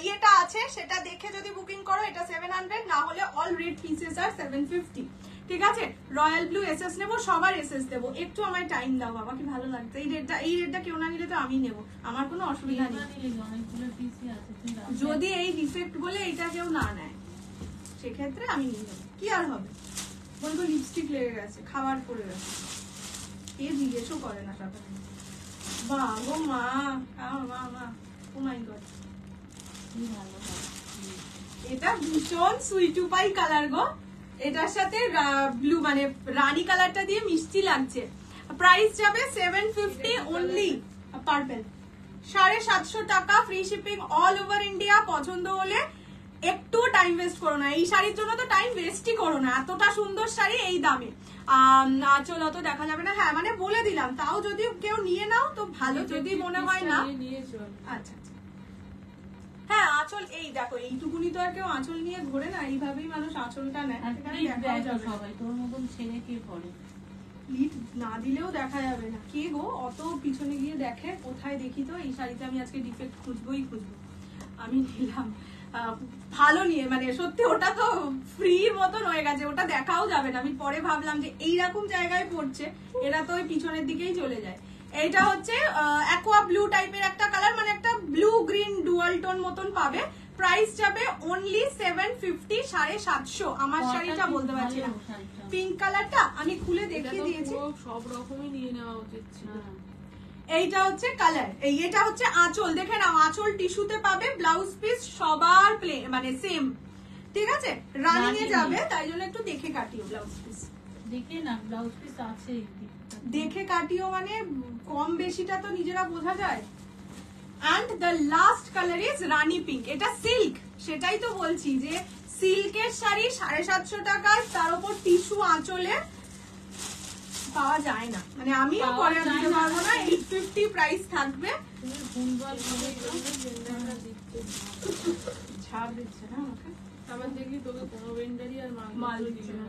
ইয়েটা আছে সেটা দেখে যদি বুকিং করো এটা 700, না হলে অল রেড পিসেস আর 750, ঠিক আছে। রয়্যাল ব্লু এসএস নেবো, সবার এসএস দেবো। একটু আমায় টাইম দাও বাবা, কি ভালো লাগছে। এই রেডটা কেউ না নিলে তো আমি নেবো, আমার কোনো অসুবিধা নেই। যদি এই ডিফেক্ট বলে এইটা কেউ না নেয় সেক্ষেত্রে আমি নিয়ে নেবো, কি আর হবে। বলবো লিপস্টিক লেগে গেছে, খাবার পড়ে গেছে, কে জিজ্ঞেসও করে না সকালে। মা গো মা, মা, ও মাই গড, এটা ভীষণ সুইটু পাই কালার গো। এটার সাথে ব্লু মানে রানী কালারটা দিয়ে মিষ্টি লাগছে। প্রাইস যাবে 750 অনলি। পার্পল 750 টাকা, free shipping all over India. পছন্দ হলে একটু টাইম ওয়েস্ট করো না, এই শাড়ির জন্য তো টাইম ওয়েস্টই করো না, এতটা সুন্দর শাড়ি এই দামে। আঁচল অত দেখা যাবে না, হ্যাঁ মানে বলে দিলাম, তাও যদি কেউ নিয়ে নাও তো ভালো, যদি মনে হয় না। আচ্ছা আচ্ছা, হ্যাঁ আঁচল এই দেখো এইটুকুনি তো আর কেউ আঁচল নিয়ে ঘোরে না, এইভাবেই মানুষ আঁচলটা নেয়। সবাই তোর মতন ছেলে কে পরে, লিড না দিলেও দেখা যাবে না। কে গো অত পিছনে গিয়ে দেখে, কোথায় দেখি তো এই শাড়িতে আমি আজকে ডিফেক্ট খুঁজবোই খুঁজবো। আমি নিলাম ভালো নিয়ে, মানে সত্যি ওটা তো ফ্রির মতন হয়ে গেছে, ওটা দেখাও যাবে না। আমি পরে ভাবলাম যে এইরকম জায়গায় পড়ছে, এরা তো ওই পিছনের দিকেই চলে যায়। এইটা হচ্ছে অ্যাকোয়া ব্লু টাইপের একটা কালার, মানে একটা ব্লু গ্রিন ডুয়াল টোন মতন পাবে। প্রাইস যাবে অনলি 750, 750। আমার শাড়িটা বলতে পারছি না, পিঙ্ক কালারটা আমি খুলে দেখিয়ে দিয়েছি। সব রকমই নিয়ে নেওয়া উচিত ছিল। এইটা হচ্ছে কালার, এটা হচ্ছে আঁচল, দেখে নাও আঁচল টিস্যুতে পাবে। ব্লাউজ পিস সবার প্লেন মানে সেম, ঠিক আছে, রানিং এ যাবে, তাই জন্য একটু দেখে কাটিও ব্লাউজ পিস। দেখে না ব্লাউজ পিস আছে, দেখে কাটিও, মানে কম বেশিটা তো নিজেরা বোঝা যায়। And the last colour is rani pink, এটা সিল্ক, সেটাই তো বলছি যে সিল্কের শাড়ি 750 টাকায়, তার উপর টিস্যু আঁচলে পাওয়া যায় না, মানে আমিও পরে দিতে পারবো না। 850 প্রাইস থাকবে। ছাড় দিচ্ছে না আমাকে, আমার দেখলি তোকে কোনো ভেন্ডারই আর মাল দিচ্ছে না।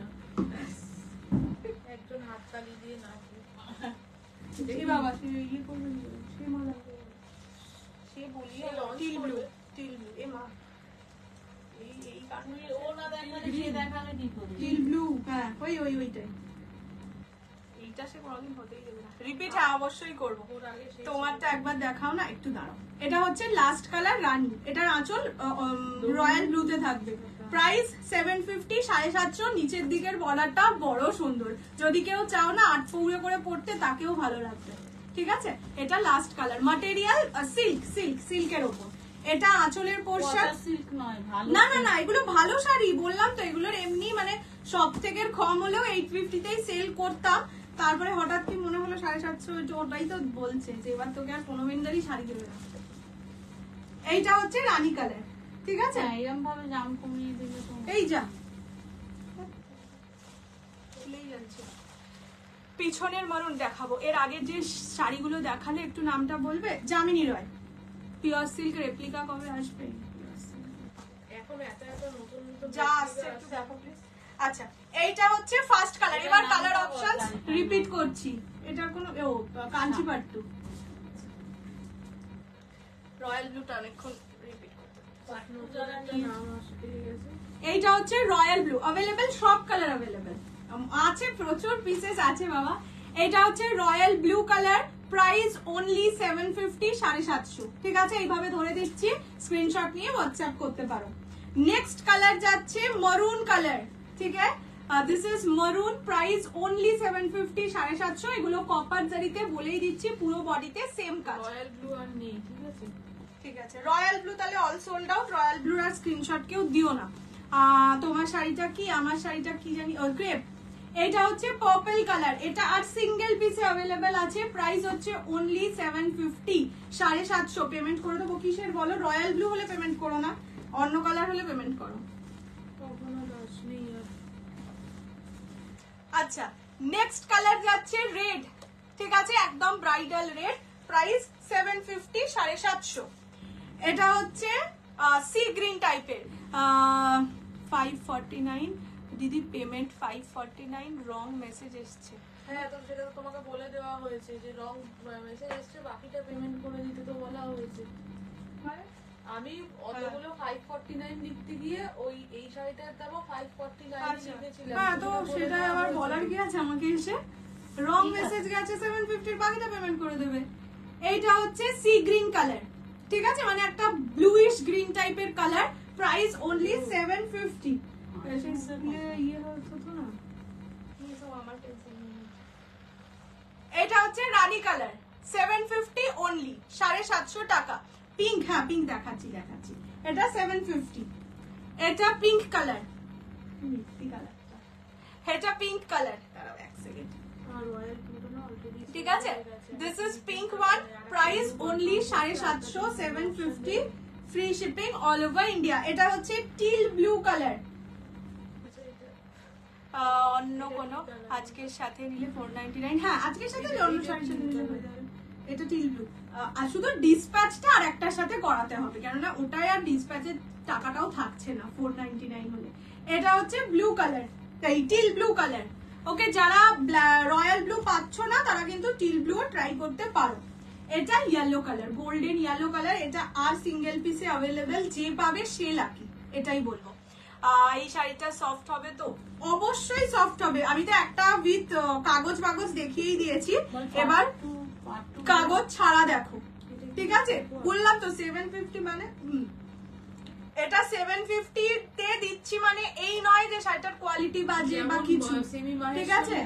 একজন হাততালি দিয়ে নাচবে। দেখি বাবা সে ইয়ে করবে, সে মালা সে বলিয়ে টিল ব্লু, টিল ব্লু এ মা এই কারণে ও না দেখালে সে দেখাবে কি করে, টিল ব্লু, হ্যাঁ ওইটাই। এইটা সে কোনোদিন হতেই দেবে না, রিপিট হ্যাঁ অবশ্যই করবো। তোমারটা একবার দেখাও না, একটু দাঁড়াও। এটা হচ্ছে লাস্ট কালার রানী, এটার আঁচল রয়্যাল ব্লুতে থাকবে। প্রাইস 750, 750। নিচের দিকের বর্ডারটা বড় সুন্দর, যদি কেউ চাও না 8 পৌড়ে করে পড়তে, তাকেও ভালো লাগবে, ঠিক আছে। এটা লাস্ট কালার, ম্যাটেরিয়াল সিল্কের ওপর। এটা আঁচলের পোর্শন, সিল্ক নয় ভালো, না না না এগুলো ভালো শাড়ি, বললাম তো এগুলোর এমনি মানে সব থেকে কম হলেও 850তেই সেল করতাম, তারপরে হঠাৎ কি মনে হলো 750, ওটাই তো বলছে যে এবার তোকে আর কোনো ভেন্ডারই শাড়ি দেবে না। এইটা হচ্ছে রানী কালার, ঠিক আছে, এরকম ভাবে দাম কমিয়ে দিলে তো এই যা পিছনের মারুন দেখাবো। এর আগে যে শাড়িগুলো দেখালে একটু নামটা বলবে। যামিনী রয় পিওর সিল্ক রেপ্লিকা কবে আসবে? এখন এত নতুন যা আসছে একটু দেখো প্লিজ। আচ্ছা এইটা হচ্ছে ফার্স্ট কালার, এবার কালার অপশনস রিপিট করছি। এটার কোনো কাঞ্চি পাট্টু রয়্যাল ব্লুটা অনেকক্ষণ রিপিট করতে। এইটা হচ্ছে রয়্যাল ব্লু, अवेलेबल সব কালার अवेलेबल আছে, প্রচুর পিসেস আছে বাবা। এটা হচ্ছে royal blue colour, price only 750, 750, ঠিক আছে। এইভাবে ধরে দিচ্ছি, স্ক্রিনশট নিয়ে হোয়াটসঅ্যাপ করতে পারো। নেক্সট কালার যাচ্ছে মরুন কালার, ঠিক আছে, this is maroon, price only 750, 750। এগুলো কপার জারিতে, বলেই দিচ্ছি পুরো বডিতে সেম কাজ। রয়্যাল ব্লু আর নেই, ঠিক আছে, ঠিক আছে। রয়্যাল ব্লু তাহলে all sold out, royal blue আর স্ক্রিনশট কেউ দিও না। তোমার শাড়িটা কি, আমার শাড়িটা কি জানি, ক্রেপ। এটা হচ্ছে পার্পল কালার, এটা আর সিঙ্গেল পিসে अवेलेबल আছে, প্রাইস হচ্ছে অনলি 750, 750। পেমেন্ট করে দেবো কিসের বলো? রয়্যাল ব্লু হলে পেমেন্ট করো না, অন্য কালার হলে পেমেন্ট করো। আচ্ছা নেক্সট কালার যাচ্ছে রেড, ঠিক আছে, একদম ব্রাইডাল রেড, প্রাইস 750, 750। এটা হচ্ছে সি গ্রিন টাইপের, 549। দিদি পেমেন্ট 549, রং মেসেজ এসছে। হ্যাঁ তো সেটা তো তোমাকে বলে দেওয়া হয়েছে যে রং মেসেজ এসছে, বাকিটা পেমেন্ট করে দিতে তো বলা হয়েছে। আমি অতগুলো 549 লিখতে গিয়ে ওই এই শাড়িটার দামও 549 লিখেছিলাম। হ্যাঁ তো সেটা আবার বলার কি আছে আমাকে এসে, রং মেসেজ গেছে 750, বাকিটা পেমেন্ট করে দেবে। এইটা হচ্ছে সি গ্রিন কালার, ঠিক আছে, মানে একটা ব্লুইশ গ্রিন টাইপের কালার, প্রাইস অনলি 750। এটা হচ্ছে রানী কালার, 750 অনলি, 750 টাকা। পিঙ্ক, হ্যাঁ পিঙ্ক দেখাচ্ছি, এটা 750। এটা পিঙ্ক কালার, এটা পিঙ্ক কালার, দাঁড়াও এক সেকেন্ড, ঠিক আছে, this is pink one, price only 750, 750, free shipping all over India. এটা হচ্ছে টিল ব্লু কালার, অন্য কোনো আজকের সাথে নিলে 499। হ্যাঁ, আজকের সাথে অন্য শাড়ির সাথে নিলে হয়ে যাবে। এটা টিল ব্লু, আর শুধু ডিসপ্যাচটা আর একটার সাথে করাতে হবে, কেননা ওটাই আর ডিসপ্যাচের টাকাটাও থাকছে না 499 হলে। এটা হচ্ছে ব্লু কালার, এই টিল ব্লু কালার। ওকে, যারা রয়্যাল ব্লু পাচ্ছ না তারা কিন্তু টিল ব্লু ট্রাই করতে পারো। এটা yellow colour, golden yellow colour. এটা আর সিঙ্গেল পিসে অ্যাভেলেবেল, যে পাবে সে লাকি, এটাই বলবো। এই শাড়িটা সফট হবে তো? অবশ্যই সফট হবে। আমি তো একটা উইথ কাগজ বাগজ দেখিয়েই দিয়েছি, এবার কাগজ ছাড়া দেখো। ঠিক আছে, বললাম তো 750 মানে এটা 750 তে দিচ্ছি, মানে এই নয় যে শাড়িটার কোয়ালিটি বাজে বা কিছু। ঠিক আছে,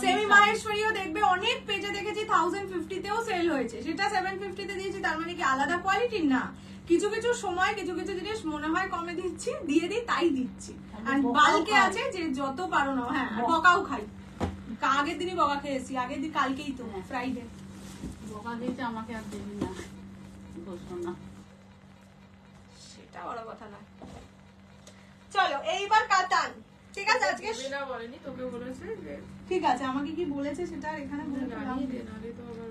সেমি মাহেশ্বরীও দেখবে অনেক পেজে দেখেছি 1050 তেও সেল হয়েছে, সেটা 750 তে দিয়েছি, তার মানে কি আলাদা কোয়ালিটির না? কিছু কিছু সময় কিছু কিছু জিনিস মনে হয় কমে দিচ্ছি, দিয়ে দিই, তাই দিচ্ছি। আর বালকে আছে যে যত পারো না। হ্যাঁ, আর বকাও খাই, আগের দিনই বকা খেয়েছি, আগের দিন কালকেই তো ফ্রাইডে বকা দিয়েছে আমাকে, আর দেবি না, বসো না, সেটা বড় কথা না। চলো এইবার কাতান। ঠিক আছে, আজকে না বলেনি, তোকে বলেছে যে ঠিক আছে, আমাকে কি বলেছে সেটা আর এখানে বলে জানিয়ে দে, নালে তো আবার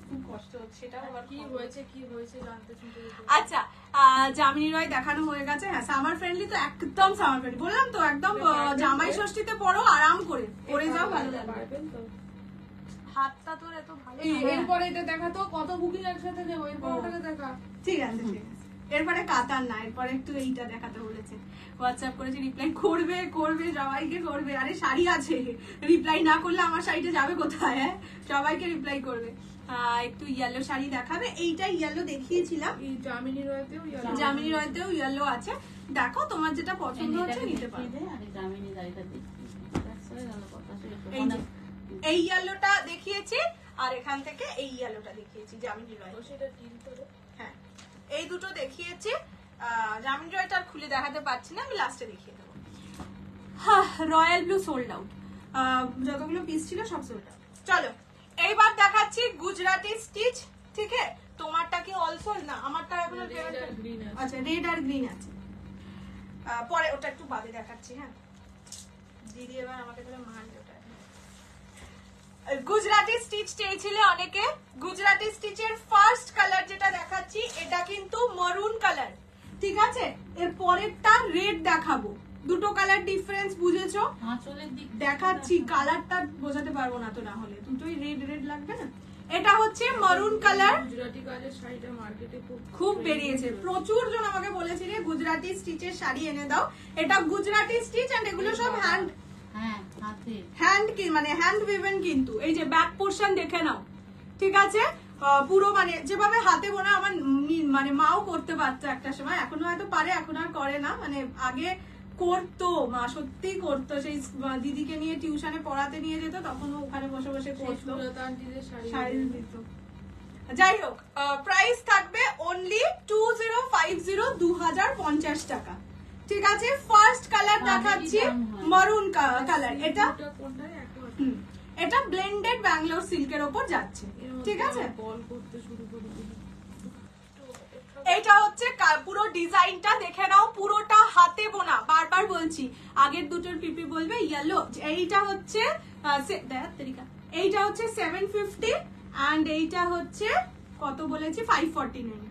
খুব কষ্ট হচ্ছে। সেটা আবার কি হয়েছে জানতে শুনতে। আচ্ছা, জামিনী রয় দেখানো হয়ে গেছে। হ্যাঁ, সামার ফ্রেন্ডলি তো একদম সামার ফ্রেন্ডলি, বললাম তো একদম জামাই ষষ্ঠীতে পরো, আরাম করে পরে যাও, ভালো লাগবে। হাতটা তোর এত ভালো। এরপরে এটা দেখা তো, কত বুকিং একসাথে নেবো, এরপর ওটাকে দেখা। ঠিক আছে, ঠিক আছে। এরপরে কাতার না, এরপরে একটু এইটা দেখাতে বলেছে। হোয়াটসঅ্যাপ করেছে, রিপ্লাই করবে করবে, সবাইকে করবে। আরে শাড়ি আছে, রিপ্লাই না করলে আমার শাড়িটা যাবে কোথায়? হ্যাঁ, সবাইকে রিপ্লাই করবে। একটু ইয়েলো শাড়ি দেখাবে, এইটা ইয়েলো দেখিয়েছিলাম, জামিনী রয়তেও ইয়েলো আছে। দেখো তোমার যেটা পছন্দ হচ্ছে নিতে পারো। এই ইয়েলোটা দেখিয়েছি, আর এখান থেকে এই ইয়েলোটা দেখিয়েছি জামিনী রয়। হ্যাঁ, এই দুটো দেখিয়েছি। জামিনী রয়টা আর খুলে দেখাতে পারছি না, আমি লাস্টে দেখিয়ে দেবো। হ্যাঁ, রয়্যাল ব্লু সোল্ড আউট, যতগুলো পিস ছিল সব সোল্ড আউট। চলো এইবার দেখাচ্ছি গুজরাটি স্টিচ। ঠিক আছে, তোমারটা কি অলসো? না, আমারটা এখন আচ্ছা, রেড আর গ্রিন আছে। পরে ওটা একটু বাদে দেখাচ্ছি। হ্যাঁ দিদি, এবার আমাকে তাহলে মারবে। ওটা গুজরাটি স্টিচ চেয়েছিলে অনেকে। গুজরাটি স্টিচের ফার্স্ট কালার যেটা দেখাচ্ছি, এটা কিন্তু মারুন কালার। ঠিক আছে, এর পরেরটা রেড দেখাবো। দুটো কালার ডিফারেন্স বুঝেছো? দেখাচ্ছি, কালারটা বোঝাতে পারবো না তো, না হলে দুটোই রেড রেড লাগবে না। এটা হচ্ছে মারুন কালার। গুজরাটি কালার শাড়িটা মার্কেটে খুব বেরিয়েছে, প্রচুর জন আমাকে বলেছিল গুজরাটি স্টিচের শাড়ি এনে দাও। এটা গুজরাটি স্টিচ, এন্ড এগুলো সব হ্যান্ড মানে হ্যান্ড উইভেন। কিন্তু এই যে ব্যাক পোর্শন দেখে নাও, ঠিক আছে, পুরো মানে যেভাবে হাতে বোনা আমার মানে মাও করতে পারতো একটা সময়, এখনো হয়তো পারে, এখন আর করে না। মানে আগে করতো মা, সত্যি করতো। সেই দিদিকে নিয়ে টিউশনে পড়াতে নিয়ে যেত, তখন ওখানে বসে বসে করতো, শাড়ি দিত। যাই হোক, প্রাইস থাকবে অনলি 2050, 2050 টাকা। ঠিক আছে, ফার্স্ট কালার দেখাচ্ছি মারুন কালার। এটা ব্লেন্ডেড ব্যাঙ্গালোর সিল্কের ওপর যাচ্ছে। ঠিক আছে, এইটা হচ্ছে পুরো ডিজাইনটা দেখে নাও, পুরোটা হাতে বোনা। বারবার বলছি, আগের দুটোর পিপি বলবে ইয়েলো। এইটা হচ্ছে 750, এন্ড এইটা হচ্ছে কত বলেছি, 549।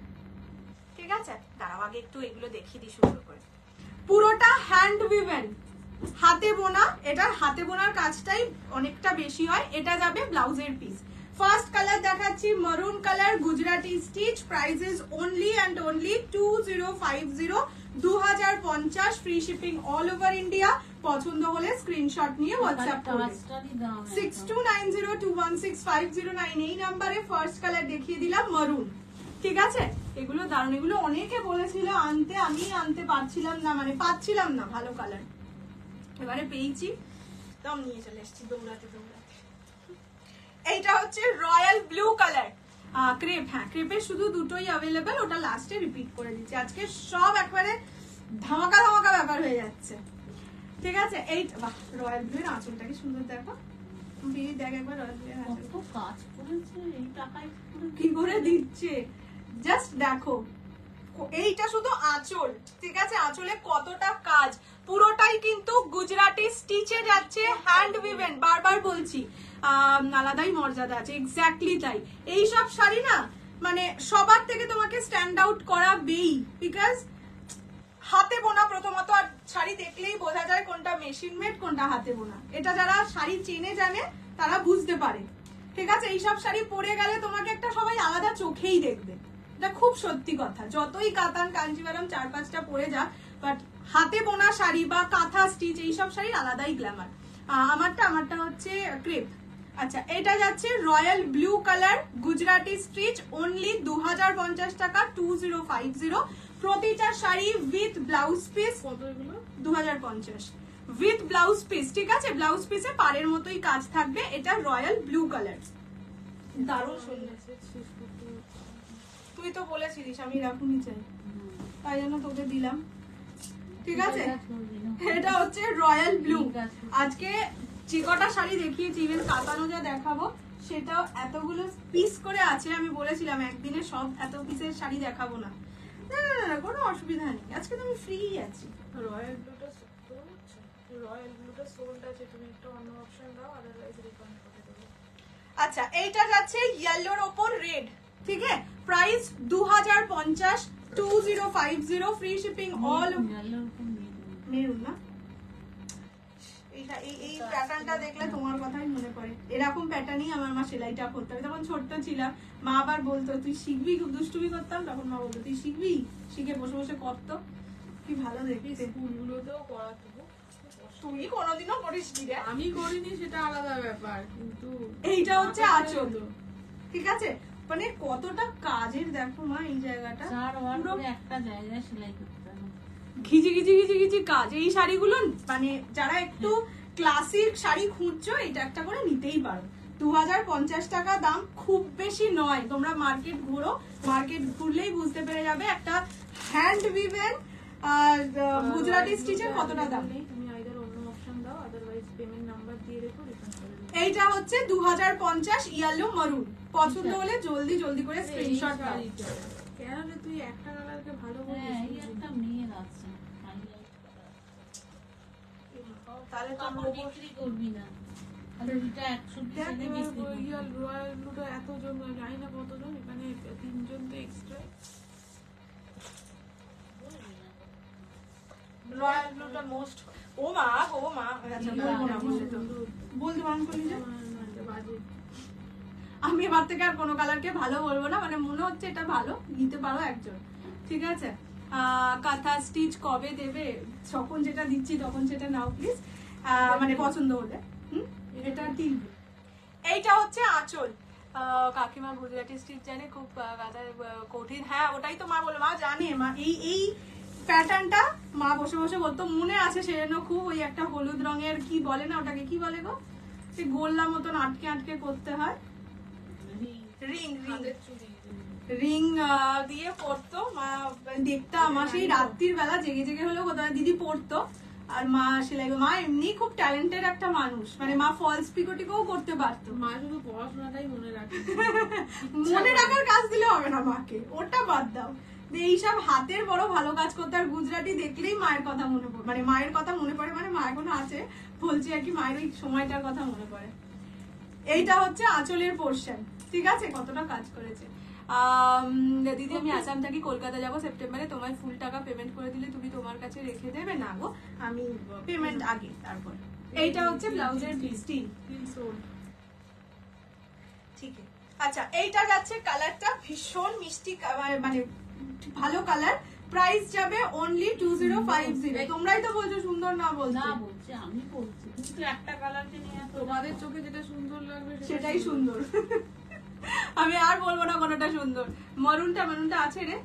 ঠিক আছে, দাঁড়াও আগে একটু এগুলো দেখিয়ে দিই সুন্দর করে। পুরোটা হ্যান্ড উইভেন, হাতে বোনা। এটার হাতে বোনার কাজটাই অনেকটা বেশি হয়। এটা যাবে ব্লাউজের পিস। ফার্স্ট কালার দেখাচ্ছি মারুন colour, Gujarati stitch. Price is only and only 2050, 2050, free shipping all over India. পছন্দ হলে স্ক্রিনশট নিয়ে হোয়াটসঅ্যাপ করবে। 6290216509 এই নাম্বারে ফার্স্ট কালার দেখিয়ে দিলাম মারুন। ঠিক আছে, এগুলো দারুণ। এগুলো অনেকে বলেছিল আনতে, আমি আনতে পারছিলাম না, মানে পাচ্ছিলাম না ভালো কালার। এবারে পেয়েছি, একদম নিয়ে চলে এসেছি দৌড়াতে দৌড়াতে। এইটা হচ্ছে রয়্যাল ব্লু কালার ক্রেপ। হ্যাঁ, ক্রেপের শুধু দুটোই অ্যাভেলেবেল, ওটা লাস্টে রিপিট করে দিচ্ছি। আজকে সব একবারে ধামাকা ধামাকা ব্যাপার হয়ে যাচ্ছে। ঠিক আছে, এই বাহ, রয়্যাল ব্লু এর আঁচলটা কি সুন্দর দেখো। বিড়ি দেখ একবার রয়্যাল ব্লুর আঁচল কত কাজ করেছে এই টাকায় কি করে দিচ্ছে জাস্ট দেখো। এইটা শুধু আঁচল, ঠিক আছে? আঁচলে কতটা কাজ, পুরোটাই কিন্তু গুজরাটি স্টিচে যাচ্ছে, হ্যান্ড উইভেন, বারবার বলছি আলাদাই মর্যাদা আছে। এক্স্যাক্টলি তাই। এইসব শাড়ি না মানে সবার থেকে তোমাকে স্ট্যান্ড আউট করাবেই, বিকজ হাতে বোনা প্রথমত, আর শাড়ি দেখলেই বোঝা যায় কোনটা মেশিন মেড কোনটা হাতে বোনা। এটা যারা শাড়ি চেনে জানে তারা বুঝতে পারে, ঠিক আছে? এইসব শাড়ি পরে গেলে তোমাকে একটা সবাই আলাদা চোখেই দেখবে, এটা খুব সত্যি কথা। যতই কাতান কাঞ্জিভারম 4-5টা পরে যাক, বাট হাতে বোনা শাড়ি বা কাঁথা স্টিচ এইসব শাড়ির আলাদাই গ্ল্যামার। আমারটা হচ্ছে ক্রেপ। আচ্ছা, এটা যাচ্ছে royal blue colour Gujarati stitch, only 2050 টাকা, 2050। প্রতিটা শাড়ি উইথ ব্লাউজ পিস। কত এগুলো? 2050 উইথ ব্লাউজ পিস, ঠিক আছে? ব্লাউজ পিসে পাড়ের মতোই কাজ থাকবে। এটা রয়্যাল ব্লু কালার, দারুণ সুন্দর। তুই তো বলেছিলিস আমি এরকমই চাই, তাই জন্য তোকে দিলাম, ঠিক আছে? এটা হচ্ছে রয়্যাল ব্লু। আজকে যে কটা শাড়ি দেখিয়েছি, ইভেন কাতানো যা দেখাবো সেটাও এতগুলো পিস করে আছে। আমি বলেছিলাম একদিনে সব এত পিসের শাড়ি দেখাবো না। না না না, কোনো অসুবিধা নেই, আজকে তো আমি ফ্রি আছি। রয়্যাল ব্লুটা রয়্যাল ব্লুটা সোল্ড আছে, তুমি একটা অন্য অপশন দাও, আদারওয়াইজ রিফান্ড করে দেবো। আচ্ছা, এইটা যাচ্ছে ইয়েলোর ওপর রেড, ঠিক আছে? Price 2050, 2050, free shipping all. Maroon না, এই প্যাটার্নটা দেখলে তোমার কথাই মনে পড়ে। এরকম প্যাটার্নই আমার মা সেলাইটা করতো। আমি তখন ছোট্ট ছিলাম, মা আবার বলতো তুই শিখবি, খুব দুষ্টুমি করতাম, তখন মা বলতো তুই শিখবি, শিখে বসে বসে করতো। কি ভালো দেখতে। স্কুলগুলোতেও করাতো, তুই কোনোদিনও করিস নি রে? আমি করিনি, সেটা আলাদা ব্যাপার, কিন্তু এইটা হচ্ছে আঁচল, ঠিক আছে? মানে কতটা কাজের দেখো মা এই জায়গাটা, পুরো একটা জায়গায় সেলাই করতে হবে, ঘিজি ঘিজি ঘিজি ঘিজি কাজ। এই শাড়িগুলো মানে যারা একটু ক্লাসিক শাড়ি খুঁজছো, এটা একটা করে নিতেই পারো। 2050 টাকা দাম, খুব বেশি নয়। তোমরা মার্কেট ঘুরো, মার্কেট ঘুরলেই বুঝতে পেরে যাবে একটা হ্যান্ড উইভেন আর গুজরাটি স্টিচের কতটা দাম। তুমি আইদার অন্য অপশন দাও, আদারওয়াইজ পেমেন্ট নাম্বার দিয়ে রেখো, রিফান্ড করে দেবো। এইটা হচ্ছে 2050 ইয়েলো মারুন। পছন্দ হলে জলদি জলদি করে স্ক্রিনশট দাও। কেন রে, তুই একটা কালারকে ভালো হ্যাঁ, এই বলিস? একটা মেয়ের আছে, তাহলে তো কাপড় বিক্রি করবি না, তাহলে এটা 120 টাকা বিক্রি করবি। রয়্যাল ব্লুটা এতজন জানি না কতজন, এখানে 3জন তো এক্সট্রা। রয়্যাল ব্লুটা মোস্ট। ও মা, ও মা, আচ্ছা বলবো না, বলে তো বলতে বারণ করলি যে। বাজে। আমি এবার থেকে আর কোনো কালারকে ভালো বলবো না, মানে মনে হচ্ছে এটা ভালো, নিতে পারো একজন, ঠিক আছে? কাঁথা স্টিচ কবে দেবে? যখন যেটা দিচ্ছি তখন সেটা নাও প্লিজ, মানে পছন্দ হলে। এটা তিন। এইটা হচ্ছে আঁচল। কাকিমা গুজরাটি স্টিচ জানে, খুব কঠিন। হ্যাঁ, ওটাই তো মা বলে, মা জানে, মা এই প্যাটার্নটা মা বসে বসে বলতো, মনে আছে সেজন্য খুব। ওই একটা হলুদ রঙের কি বলে না ওটাকে, কি বলে গো, সেই গোল্লা মতন আটকে আটকে করতে হয়, রিং রিং দিয়ে পড়তো মা, দেখতাম। মা সেই রাত্রির বেলা জেগে জেগে হলেও কোথাও দিদি পড়তো, আর মা সেলাই। মা এমনি খুব ট্যালেন্টেড একটা মানুষ, মানে মা ফলস পিকোটিকেও করতে পারতো। মা শুধু পড়াশোনাটাই মনে রাখে। মনে রাখার কাজ দিলে হবে না মাকে, ওটা বাদ দাও। এইসব হাতের বড় ভালো কাজ করতে, আর গুজরাটি দেখলেই মায়ের কথা মনে পড়ে, মানে মায়ের কথা মনে পড়ে, মানে মা এখনো আছে বলছি আর কি, মায়ের ওই সময়টার কথা মনে পড়ে। এইটা হচ্ছে আঁচলের পোর্শন, ঠিক আছে? কতটা কাজ করেছে। দিদি আমি আসাম থাকি, কলকাতা যাবো সেপ্টেম্বরে, তোমায় ফুল টাকা পেমেন্ট করে দিলে তুমি তোমার কাছে রেখে দেবে? না গো, আমি পেমেন্ট আগে, তারপর। এইটা হচ্ছে ব্লাউজের পিস, ঠিক আছে? আচ্ছা, এইটা যাচ্ছে কালারটা ভীষণ মিষ্টি, মানে ভালো কালার। প্রাইস যাবে অনলি 2050। তোমরাই তো বলছো সুন্দর না বলছো। না বলছি, আমি বলছি কিন্তু একটা কালারকে নিয়ে তোমাদের চোখে যেটা সুন্দর লাগবে সেটাই সুন্দর। আমি আর বলবো না কোনটা সুন্দর। মারুনটা আছে রে,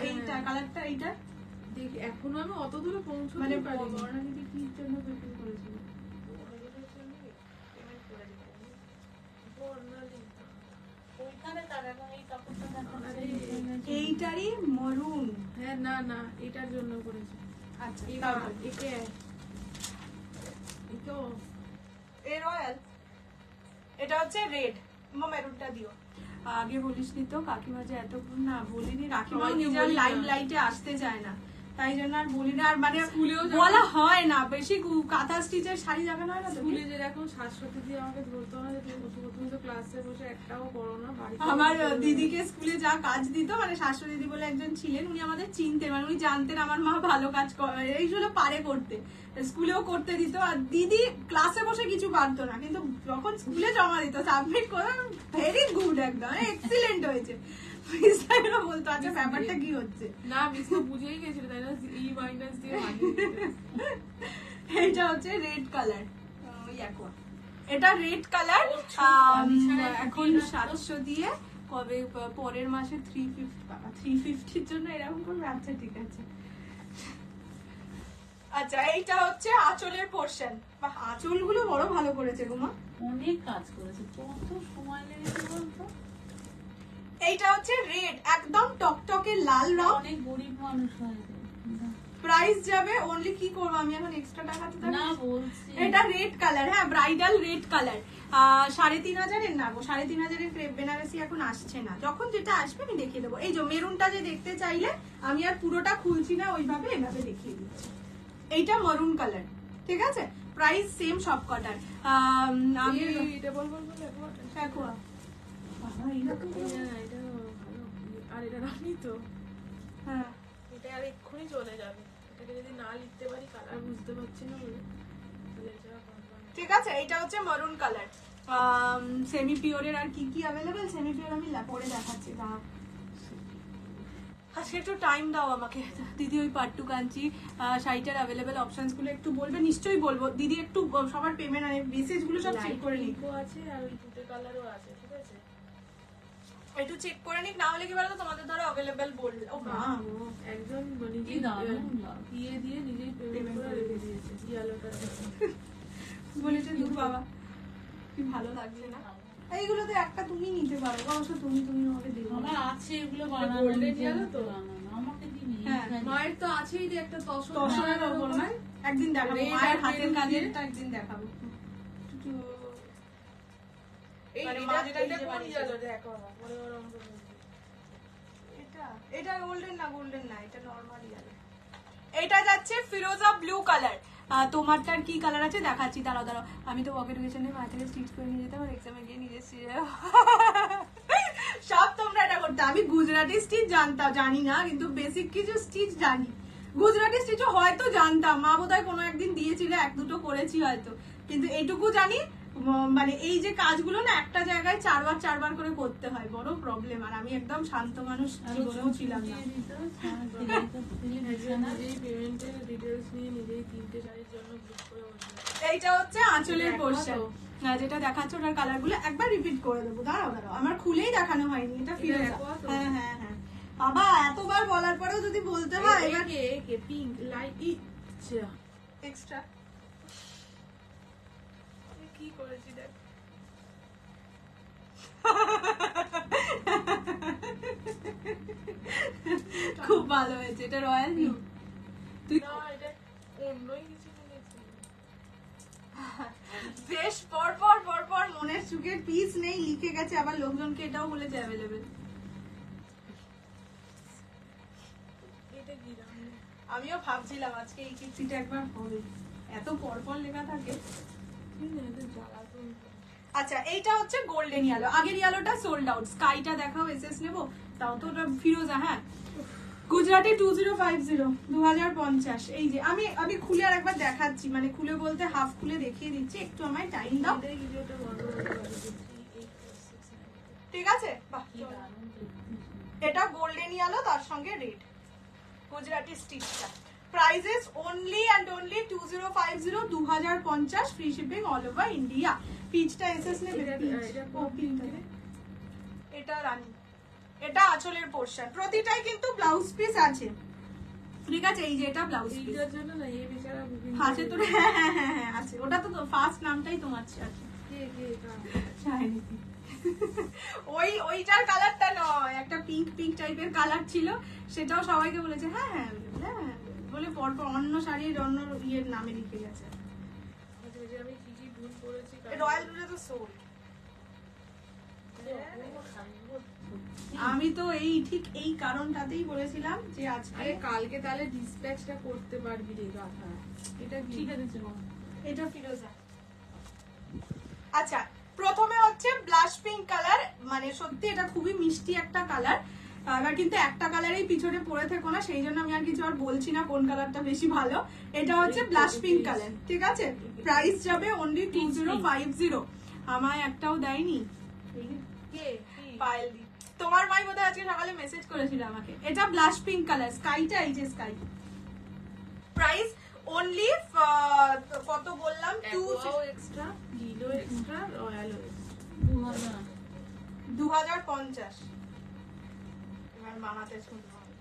এইটা কালারটা, এইটা দেখি। এখনো আমি অত দূরে পৌঁছতে মানে পারিনি। বর্ণালীকে কি জন্য পেমেন্ট করেছিল? ওইখানে তার এখন এই কাপড়টা দেখাচ্ছে, এইটারই মরুন। হ্যাঁ, না না, এটার জন্য করেছে। আচ্ছা, একে এ রয়্যাল এটা হচ্ছে রেড, মেরুনটা দিও। আগে বলিস নি তো কাকিমা যে এতক্ষণ না বলিনি, কাকিমা নিজের লাইভ লাইটে আসতে চায় না, তাই জন্য আর বলি না। আর মানে বলা হয় না বেশি, কাঁথা স্টিচের শাড়ি দেখানো হয় না। স্কুলে যে দেখো শাশ্বতী দিয়ে আমাকে ধরতো না যে তুমি তো ক্লাসে বসে একটাও করো না, বাড়িতে আমার দিদিকে স্কুলে যা কাজ দিত, মানে শাশুড়ি দিদি বলে একজন ছিলেন, উনি আমাদের চিনতেন, মানে উনি জানতেন আমার মা ভালো কাজ করে, এইগুলো পারে করতে, স্কুলেও করতে দিত। আর দিদি ক্লাসে বসে কিছু পারতো না, কিন্তু যখন স্কুলে জমা দিত সাবমিট করে ভেরি গুড, একদম এক্সিলেন্ট হয়েছে। বলতো আচ্ছা ব্যাপারটা কি হচ্ছে না, মিস তো বুঝেই গেছিল তাই না, ই মাইনাস দিয়ে বানিয়ে দিতে। এটা হচ্ছে রেড কালার, এটা রেড কালার। এখন 700 দিয়ে কবে পরের মাসে 350 টাকা, 350 জন্য এরকম করবে। আচ্ছা ঠিক আছে। আচ্ছা এইটা হচ্ছে আঁচলের পোরশন, বাহ আঁচলগুলো বড় ভালো করেছে গোমা, অনেক কাজ করেছে, কত সময় লেগেছে বলতো। এইটা হচ্ছে রেড, একদম টকটকে লাল রং, অনেক গরিব মানুষ হয়েছে। প্রাইস যাবে অনলি, কি করবো আমি এখন এক্সট্রা টাকা তো না বলছি, এটা রেড কালার, হ্যাঁ ব্রাইডাল রেড কালার, 3500 না গো, 3500 ক্রেপ বেনারসি এখন আসছে না, যখন যেটা আসবে আমি দেখিয়ে দেবো। এই যে মেরুনটা যে দেখতে চাইলে আমি আর পুরোটা খুলছি না, ওইভাবে এভাবে দেখিয়ে দিচ্ছি। এইটা মেরুন কালার, ঠিক আছে, প্রাইস সেম সব কটার। আমি এটা বলবো দেখো বাবা এইরকম এটা ভালো, আর এটা রাখি তো, হ্যাঁ এটা আর এক্ষুনি চলে যাবে, এটাকে যদি না লিখতে পারি কালার বুঝতে পারছি না বলে, ঠিক আছে। এইটা হচ্ছে মেরুন কালার, সেমি পিওরের আর কি কি অ্যাভেলেবেল, সেমি পিওর আমি পরে দেখাচ্ছি। আজকে একটু টাইম দাও আমাকে দিদি, ওই পাট্টু কাঞ্চি শাড়িটার অ্যাভেলেবেল অপশনস গুলো একটু বলবে, নিশ্চয়ই বলবো দিদি, একটু সবার পেমেন্ট আর মেসেজ গুলো সব চেক করে নিই, আছে আর ওই দুটো কালারও আছে, ঠিক আছে একটু চেক করে নিক, না হলে কি বলতো তোমাদের ধরো অ্যাভেলেবেল বললে ও মা একজন নিজেই দিয়ে দিয়ে নিজেই পেমেন্ট করে রেখে দিয়েছে ইয়ালোটা বলেছে দূর বাবা কি ভালো লাগছে না, এইগুলো তো একটা তুমি নিতে পারো, অবশ্য তুমি আমাকে দেবে, আমার আছে এগুলো বানানো, গোল্ডেন ইয়ালো তো আমাকে দিবি। হ্যাঁ মায়ের তো আছেই যে একটা তসরের ওপর নয়, একদিন দেখাবো মায়ের হাতের কাজেরটা, একদিন দেখাবো। এই মানে এটা কোন ইয়ালো দেখো না পরে ওর অঙ্ক বলছি, এটা গোল্ডেন না, এটা নরমাল ইয়ালো। এটা যাচ্ছে ফিরোজা ব্লু কালার, তোমারটার কি কালার আছে দেখাচ্ছি, দাঁড়াও আমি তো পকেট গেছনে মা থেকে স্টিচ করে নিয়ে যেতাম, আর এক্সামে গিয়ে নিজে সব তোমরা এটা করতে। আমি গুজরাটি স্টিচ জানি না, কিন্তু বেসিক কিছু স্টিচ জানি, গুজরাটি স্টিচও হয়তো জানতাম, মা বোধহয় কোনো একদিন দিয়েছিল, এক দুটো করেছি হয়তো, কিন্তু এইটুকু জানি মানে এই যে কাজগুলো না একটা জায়গায় চারবার করে করতে হয়, বড় প্রবলেম। আর আমি একদম শান্ত মানুষ জীবনেও ছিলাম না। নিজেই পেমেন্টের ডিটেলস নিয়ে নিজেই 3টে শাড়ির জন্য বুক করে বসে, এইটা হচ্ছে আঁচলের পোরশন, যেটা দেখাচ্ছ ওটার কালার গুলো একবার রিপিট করে দেবো, দাঁড়াও আমার খুলেই দেখানো হয়নি, এটা ফিরোজা। হ্যাঁ বাবা এতবার বলার পরেও যদি বলতে হয়, এবার কে পিঙ্ক লাইট ইচ্ছা এক্সট্রা কি করেছি দেখ, খুব ভালো হয়েছে, এটা রয়্যাল ব্লু। তুই না এটা অন্যই কিছু কিনেছি, বেশ পর মনের সুখের পিস নেই, লিখে গেছে, আবার লোকজনকে এটাও বলেছে অ্যাভেলেবেল। এটা কি দাম, আমিও ভাবছিলাম আজকে এই কিস্তিটা একবার হবে, এত পর লেখা থাকে। আচ্ছা এইটা হচ্ছে গোল্ডেন ইয়েলো, আগের ইয়েলোটা সোল্ড আউট, স্কাইটা দেখাও এসএস নেবো, তাও তো ওটা ফিরোজা। হ্যাঁ গুজরাটি 2050 2050, এই যে আমি খুলে আর একবার দেখাচ্ছি, মানে খুলে বলতে হাফ খুলে দেখিয়ে দিচ্ছি, একটু আমায় টাইম দাও, ঠিক আছে। বাহ এটা গোল্ডেন ইয়েলো, তার সঙ্গে রেড, গুজরাটি স্টিচটা, prices only and only 2050 2050, free shipping all over India. পিচটা এসএস নেবে, এটা রানী, এটা আঁচলের পোরশন, প্রতিটাই কিন্তু ব্লাউজ পিস আছে, ঠিক আছে। এই যে এটা ব্লাউজ পিস জন্য না এই বেচারা আছে তো, হ্যাঁ আছে, ওটা তো ফার্স্ট নামটাই তোমার আছে, ওইটার কালারটা নয়, একটা পিঙ্ক টাইপের কালার ছিল, সেটাও সবাইকে বলেছে হ্যাঁ বলে পরপর অন্য শাড়ির অন্য ইয়ের নামে লিখে গেছে। আমি কি ভুল করেছি, রয়্যাল ব্লুটা তো সোল, আমি তো এই ঠিক এই কারণটাতেই বলেছিলাম যে আজকে আরে কালকে তাহলে ডিসপ্যাচটা করতে পারবি রে গাধা। এটা ঠিক আছে চলো। এটা ফিরোজা। আচ্ছা প্রথমে হচ্ছে ব্লাশ পিঙ্ক কালার, মানে সত্যি এটা খুবই মিষ্টি একটা কালার। এবার কিন্তু একটা কালারেই পিছনে পরে থেকো না, সেই জন্য আমি আর কিছু আর বলছি না কোন কালারটা বেশি ভালো। এটা হচ্ছে ব্লাশ পিঙ্ক কালার, ঠিক আছে। প্রাইস যাবে অনলি 2050। আমায় একটাও দেয়নি পায়েল দি। তোমার ভাই বোধহয় আজকে সকালে মেসেজ করেছিল আমাকে। এটা ব্লাশ পিঙ্ক কালার, স্কাইটা এই যে স্কাই। প্রাইস অনলি কত বললাম, 2 এক্সট্রা, লিলো এক্সট্রা, রয়্যাল 2050। এবার বানাতে শুনতে হবে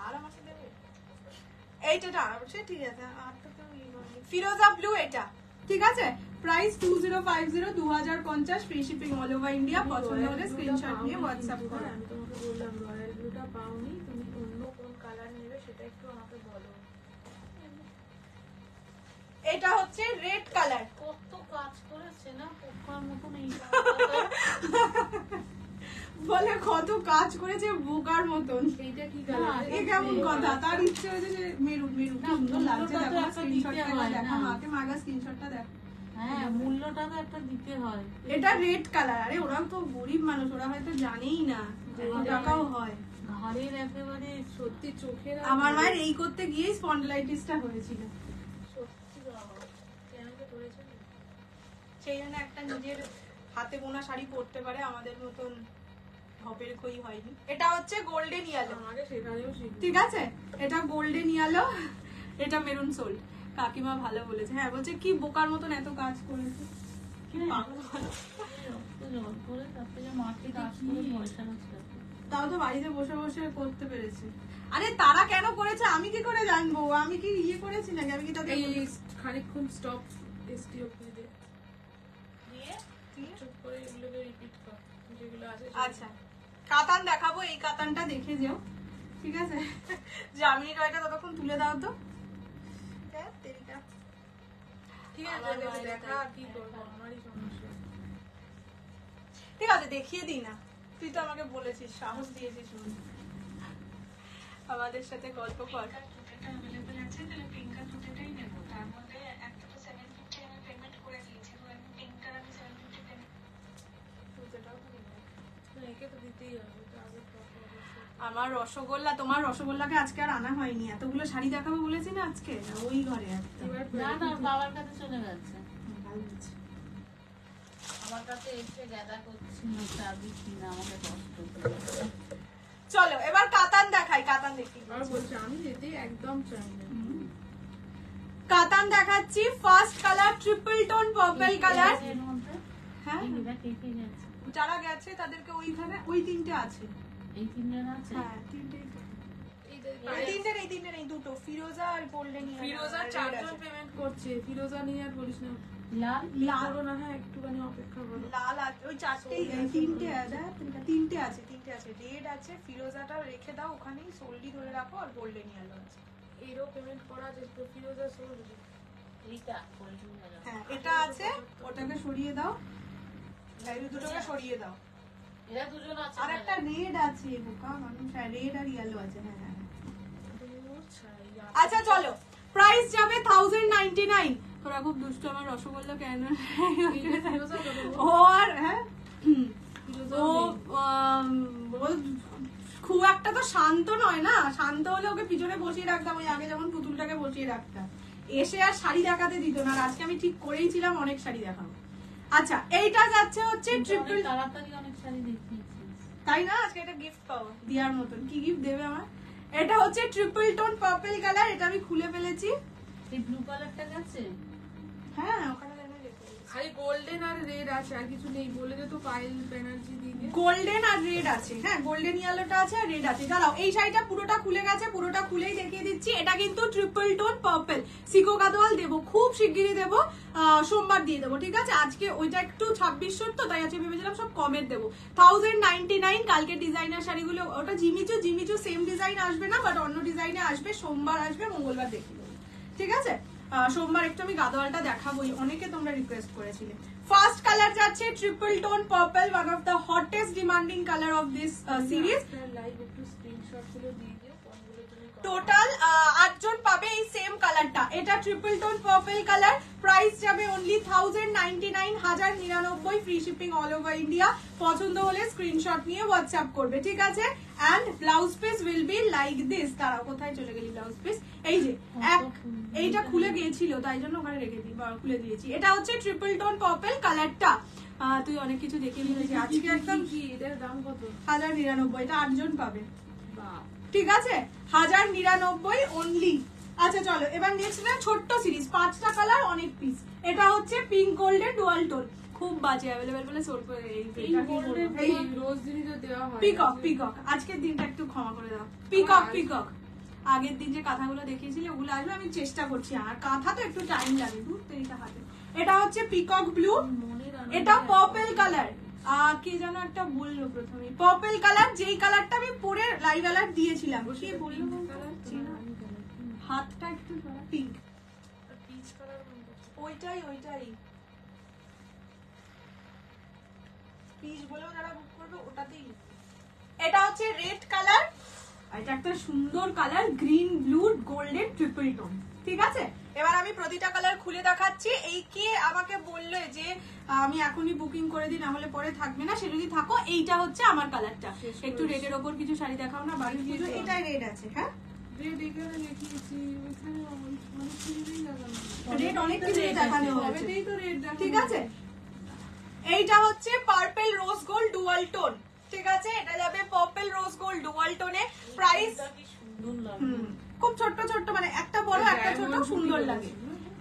আর আমাকে দেবে এইটা আরামসে, ঠিক আছে। ফিরোজা ব্লু এটা, ঠিক আছে। Price 2050, 2050, free shipping all over India. পছন্দ হলে স্ক্রিনশট নিয়ে হোয়াটসঅ্যাপ করো। আমি তোমাকে বললাম রয়্যাল ব্লুটা পাওনি, তুমি অন্য কোন কালার নেবে সেটা একটু আমাকে বলো। এটা হচ্ছে রেড কালার। কত কাজ করেছে না পোকার মতন এই বলে কত কাজ করেছে বোকার মতন। এইটা কি কালার? এ কেমন কথা, তার ইচ্ছে হয়েছে যে মেরুন মেরুন কি সুন্দর লাগছে। দেখো স্ক্রিনশটটা দেখো, মাকে মাগা স্ক্রিনশটটা দেখো। হ্যাঁ মূল্যটা তো একটা দিতে হয়। এটা রেড কালার। আরে ওরা তো গরিব মানুষ, ওরা হয়তো জানেই না যে এই টাকাও হয়। ঘাড়ের একেবারে সত্যি চোখের আমার মায়ের এই করতে গিয়েই স্পন্ডিলাইটিসটা হয়েছিল, সত্যি বাবা কেনকে করেছে না? সেই জন্য একটা নিজের হাতে বোনা শাড়ি পরতে পারে, আমাদের মতন হপের খই হয়নি। এটা হচ্ছে গোল্ডেন ইয়েলো, আমাকে সেখানেও শিখবে। ঠিক আছে। এটা গোল্ডেন ইয়েলো, এটা মেরুন সোল্ড। কাকিমা ভালো বলেছে, হ্যাঁ বলছে কি বোকার মতন এত কাজ করেছে। কি পাগল ভালো। রক্ত জল করে তারপরে মাঠে কাজ করে পয়সা রোজগার করে। তাও তো বাড়িতে বসে বসে করতে পেরেছে। আরে তারা কেন করেছে আমি কি করে জানবো? আমি কি ইয়ে করেছি নাকি? আমি কি তাদের এই খানিকক্ষণ স্টপ এসটি অফিস দিয়ে চুপ করে এগুলোকে রিপিট কর যেগুলো আছে। আচ্ছা কাতান দেখাবো, এই কাতানটা দেখে যেও, ঠিক আছে। জামিনী টয়টা ততক্ষণ তুলে দাও তো। ঠিক আছে দেখা কি করবো, আমারই সমস্যা। ঠিক আছে দেখিয়ে দিই না, তুই তো আমাকে বলেছিস, সাহস দিয়েছিস শুনে। আমাদের সাথে গল্প কর। একে তো দিতেই হবে, তো আগে কথা অবশ্যই। আমার রসগোল্লা, তোমার রসগোল্লাকে আজকে আর আনা হয়নি। এতগুলো শাড়ি দেখাবো বলেছি না আজকে, ওই ঘরে একটা। এবার না না বাবার কাছে চলে গেছে। ভালো হয়েছে। আমার কাছে এসে গাদা করছিল চাবি কিনা, আমাকে কষ্ট করে। চলো এবার কাতান দেখাই, কাতান দেখি। আর বলছে আমি যেতে একদম চাই না। কাতান দেখাচ্ছি। First colour triple tone purple colour. এর মধ্যে হ্যাঁ এটা কে কে গেছে? যারা গেছে তাদেরকে ওইখানে ওই তিনটে আছে। এই তিনজন আছে। হ্যাঁ তিনটে, এই যে এই তিনটে নেই, দুটো ফিরোজা আর গোল্ডেন। ফিরোজা 4 জন পেমেন্ট করছে। ফিরোজা নিয়ে আর বলিস না। লাল লাল করো না, হ্যাঁ একটুখানি অপেক্ষা করো। লাল আছে ওই চারটেই, তিনটে আছে, তিনটে আছে, তিনটে আছে। রেড আছে, ফিরোজাটা রেখে দাও ওখানেই, সোল্ডি ধরে রাখো। আর গোল্ডেন ইয়েলো আছে। এরও পেমেন্ট করা আছে তো ফিরোজা সোল্ড। এইটা করে দিন না। হ্যাঁ এটা আছে, ওটাকে সরিয়ে দাও। এই দুটোকে সরিয়ে দাও। এরা দুজন আছে। আর একটা রেড আছে, বোকা মানুষ। হ্যাঁ রেড আর ইয়েলো আছে। হ্যাঁ হ্যাঁ। আচ্ছা চলো, প্রাইস যাবে 1099। তোরা খুব দুষ্ট, আমার রসগোল্লা কেন ও আর হ্যাঁ ও ও খুব একটা তো শান্ত নয় না। শান্ত হলে ওকে পিছনে বসিয়ে রাখতাম, ওই আগে যেমন পুতুলটাকে বসিয়ে রাখতাম। এসে আর শাড়ি দেখাতে দিত না। আর আজকে আমি ঠিক করেইছিলাম অনেক শাড়ি দেখাবো। আচ্ছা এইটা যাচ্ছে হচ্ছে ট্রিপল। তাড়াতাড়ি অনেক শাড়ি দেখিয়েছিস তাই না? আজকে একটা গিফট পাবো দিয়ার মতন। কি গিফট দেবে আমার? এটা হচ্ছে ট্রিপল টোন পার্পল কালার। এটা আমি খুলে ফেলেছি। এই ব্লু কালারটা গেছে। হ্যাঁ ওখানে যেন রেখে দিয়েছি। খালি গোল্ডেন আর রেড আছে, আর কিছু নেই। বলে দে তো পায়েল ব্যানার্জি দিদি। গোল্ডেন আর রেড আছে। হ্যাঁ গোল্ডেন ইয়েলোটা আছে আর রেড আছে। দাঁড়াও এই শাড়িটা পুরোটা খুলে গেছে, পুরোটা খুলেই দেখিয়ে দিচ্ছি। এটা কিন্তু ট্রিপল টোন পার্পল। সিকো গাদোয়াল দেবো, খুব শিগগিরই দেবো। সোমবার দিয়ে দেবো, ঠিক আছে। আজকে ওইটা একটু 2600 তো, তাই আজকে ভেবেছিলাম সব কমের দেবো। 1099। কালকে ডিজাইনার শাড়িগুলো, ওটা জিমিচু সেম ডিজাইন আসবে না, বাট অন্য ডিজাইনে আসবে। সোমবার আসবে, মঙ্গলবার দেখিয়ে দেবো, ঠিক আছে। সোমবার একটু আমি গাদোয়ালটা দেখাবোই, অনেকে তোমরা রিকোয়েস্ট করেছিলে। ফার্স্ট কালার যাচ্ছে triple tone purple, one of the hottest demanding colour of this series. Live একটু স্ক্রিনশট গুলো দিয়ে দিও কোনগুলো তুমি টোটাল 8 জন পাবে এই সেম কালারটা। এটা triple tone purple colour, price যাবে only 1099, 1099, free shipping all over India. পছন্দ হলে স্ক্রিনশট নিয়ে হোয়াটসঅ্যাপ করবে, ঠিক আছে? And blouse piece will be like this. তারা কোথায় চলে গেলি ব্লাউজ পিস? এই যে এইটা খুলে গিয়েছিল তাই জন্য ওখানে রেখে দিই, খুলে দিয়েছি। এটা হচ্ছে ট্রিপল টোন পার্পল কালারটা। তুই অনেক কিছু দেখে নিয়েছিস আজকে একদম। কি এটার দাম কত? 1099, এটা 8 জন পাবে, বাহ, ঠিক আছে? 1099 অনলি। আচ্ছা চলো এবার নেক্সট না, ছোট্ট সিরিজ, 5টা কালার অনেক পিস। এটা হচ্ছে পিঙ্ক গোল্ডের ডুয়াল টোন, খুব বাজে অ্যাভেলেবেল বলে সোল্ড করে এই রোজ দিনই তো দেওয়া হয়। Peacock peacock. আজকের দিনটা একটু ক্ষমা করে দাও। পিকক পিকক, আগের দিন যে কাঁথাগুলো দেখিয়েছিলে ওগুলো আসবে, আমি চেষ্টা করছি। আর কাঁথা তো একটু টাইম লাগে, দূর তেরিটা হাতে। এটা হচ্ছে পিকক ব্লু, এটা পার্পল কালার। কে যেন একটা বললো প্রথমে পার্পল কালার, যেই কালারটা আমি পরে লাইভ অ্যালার্ট দিয়েছিলাম। কে বললো কালার? হাতটা একটু পিঙ্ক, পিচ কালার কোনটা? ওইটাই ওইটাই পিচ বলেও যারা বুক করবে ওটাতেই। এটা হচ্ছে রেড কালার, এটা একটা সুন্দর colour, green blue golden triple tone, ঠিক আছে? এবার আমি প্রতিটা কালার খুলে দেখাচ্ছি। এই কে আমাকে বললে যে আমি এখনই বুকিং করে দিই, না হলে পরে থাকবে না, সে যদি থাকো, এইটা হচ্ছে আমার কালারটা। একটু রেডের ওপর কিছু শাড়ি দেখাও না, বাড়ির পুজো। এটাই রেড আছে, হ্যাঁ রেড এখানে লিখিয়েছি, ওখানে অনেক কিছুই লাগানো। রেড অনেক কিছু দেখানো হয়েছে, সবেতেই তো রেড দেখানো, ঠিক আছে? এইটা হচ্ছে purple rose gold dual tone, ঠিক আছে? এটা যাবে পার্পল রোজ গোল্ড ডুয়াল টোনে। প্রাইস খুব ছোট্ট ছোট্ট, মানে একটা বড় একটা ছোট, সুন্দর লাগে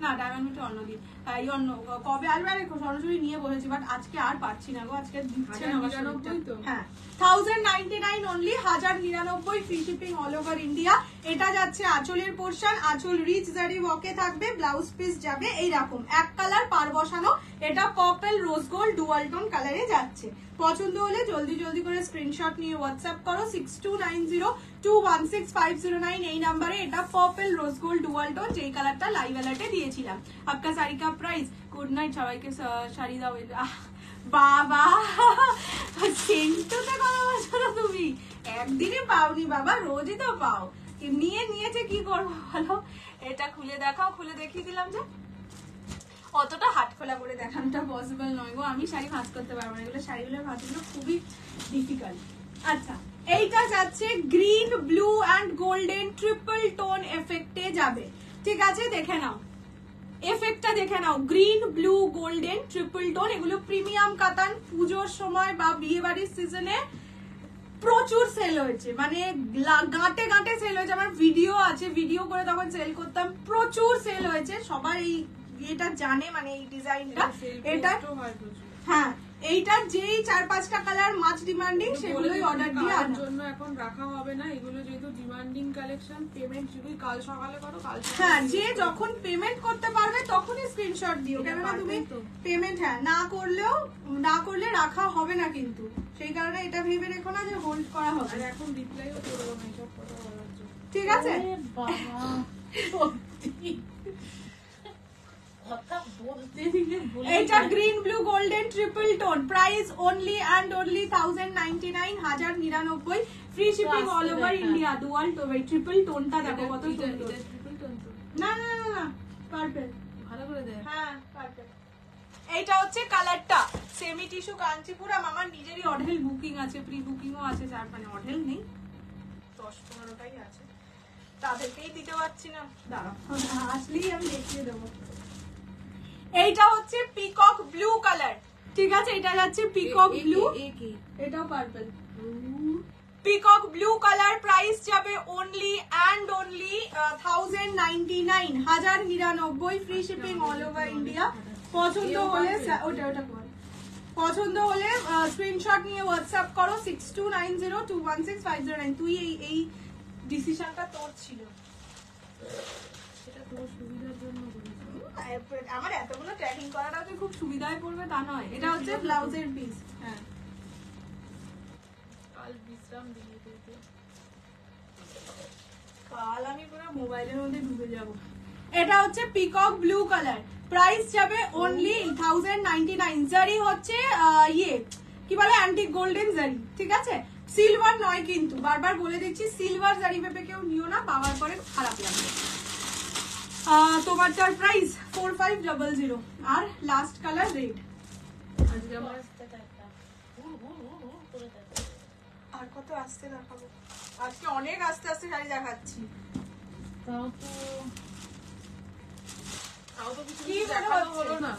না। ডায়মন্ড মিটে অন্য দিন, এই অন্য কবে আসবে? আরে সরাসরি নিয়ে বলেছি, বাট আজকে আর পারছি না গো, আজকে দিচ্ছে না আমার শরীরটা। হ্যাঁ 1099 only, 1099, free shipping all over India. এটা যাচ্ছে আঁচলের পোর্শন, আঁচল রিচ জারি ওয়াকে থাকবে, ব্লাউজ পিস যাবে এইরকম এক কালার পার বসানো। এটা purple rose gold dual tone কালারে যাচ্ছে। পছন্দ হলে জলদি জলদি করে স্ক্রিনশট নিয়ে হোয়াটসঅ্যাপ করো 6290216509 এই নাম্বারে। এটা purple rose gold dual tone, যেই কালারটা লাইভ অ্যালার্টে দিয়েছিলাম। আপনার শাড়ি কা প্রাইস। গুড নাইট সবাইকে, শাড়ি দাও। বাবা সেন্টুতে কথা বলছো না তুমি? একদিনে পাওনি বাবা, রোজই তো পাও। নিয়েছে কি করবো বলো? এটা খুলে দেখাও, খুলে দেখিয়ে দিলাম যে অতটা হাত খোলা করে দেখানোটা পসিবল নয় গো, আমি শাড়ি ভাঁজ করতে পারবো না, এগুলো শাড়িগুলো ভাঁজগুলো খুবই ডিফিকাল্ট। আচ্ছা এইটা যাচ্ছে green blue and golden triple tone এফেক্টে যাবে, ঠিক আছে? দেখে নাও এফেক্টটা, দেখে নাও, green blue golden triple tone. এগুলো প্রিমিয়াম কাতান, পুজোর সময় বা বিয়ে বাড়ির সিজনে প্রচুর সেল হয়েছে, মানে গাঁটে গাঁটে সেল হয়েছে। আমার ভিডিও আছে, ভিডিও করে তখন সেল করতাম, প্রচুর সেল হয়েছে। সবাই এটা জানে, মানে এই ডিজাইনটা। এটা হ্যাঁ, এইটার যেই 4-5টা কালার মাছ ডিমান্ডিং, সেগুলোই অর্ডার দিয়ে আনার জন্য এখন রাখা হবে না। এগুলো যেহেতু ডিমান্ডিং কালেকশন, পেমেন্ট যদি কাল সকালে করো, কাল হ্যাঁ, যে যখন পেমেন্ট করতে পারবে তখনই স্ক্রিনশট দিও, কেননা তুমি পেমেন্ট না করলে রাখা হবে না কিন্তু। সেই কারণে এটা ভেবে রেখো না যে হোল্ড করা হবে। আর এখন রিপ্লাইও করবো না এইসব কথা বলার জন্য, ঠিক আছে? এইটা green blue golden triple tone, price only and only 1099, 1099, free shipping all over India. Dual tone, triple টোনটা দেখো কত সুন্দর। না না না না, পারফেক্ট, ভালো করে দেখ। হ্যাঁ পারফেক্ট। এইটা হচ্ছে কালারটা, সেমি টিস্যু কাঞ্চিপুরম। আমার নিজেরই অঢেল বুকিং আছে, প্রি বুকিংও আছে, যার মানে অঢেল নেই, 10-15টাই আছে, তাদেরকেই দিতে পারছি না। দাঁড়াও, আসলেই আমি দেখিয়ে দেবো। এইটা হচ্ছে পিকক ব্লু কালার, ঠিক আছে? এটা যাচ্ছে পিকক ব্লু, এটাও purple. Peacock blue colour, price যাবে only and only 1099, 1099, free shipping all over India. পছন্দ হলে স্ক্রিনশট নিয়ে হোয়াটসঅ্যাপ করো 6290216509। তুই এই ডিসিশনটা তোর ছিল, সেটা তোর সুবিধার জন্য করেছি। আমার এতগুলো ট্র্যাকিং করাটা যে খুব সুবিধায় পড়বে তা নয়। এটা হচ্ছে ব্লাউজের পিস। হ্যাঁ, কাল বিশ্রাম দিয়ে দিতে। কাল আমি পুরো মোবাইলের মধ্যে ডুবে যাবো। এটা হচ্ছে পিকক ব্লু কালার, প্রাইস যাবে অনলি 1099। জারি হচ্ছে ইয়ে কি বলে অ্যান্টিক গোল্ডেন জারি, ঠিক আছে, সিলভার নয় কিন্তু, বারবার বলে দিচ্ছি সিলভার জারি ভেবে কেউ নিও না, পাওয়ার পরে খারাপ লাগবে। তোমারটার প্রাইস 4500। আর লাস্ট কালার রেড। আজকে আমার আর কত আসতে দেখাবো, আজকে অনেক আস্তে আস্তে শাড়ি দেখাচ্ছি। তাও তো তাও তো কিছু কি কিছু মনে দেখানো হচ্ছে? হলো না।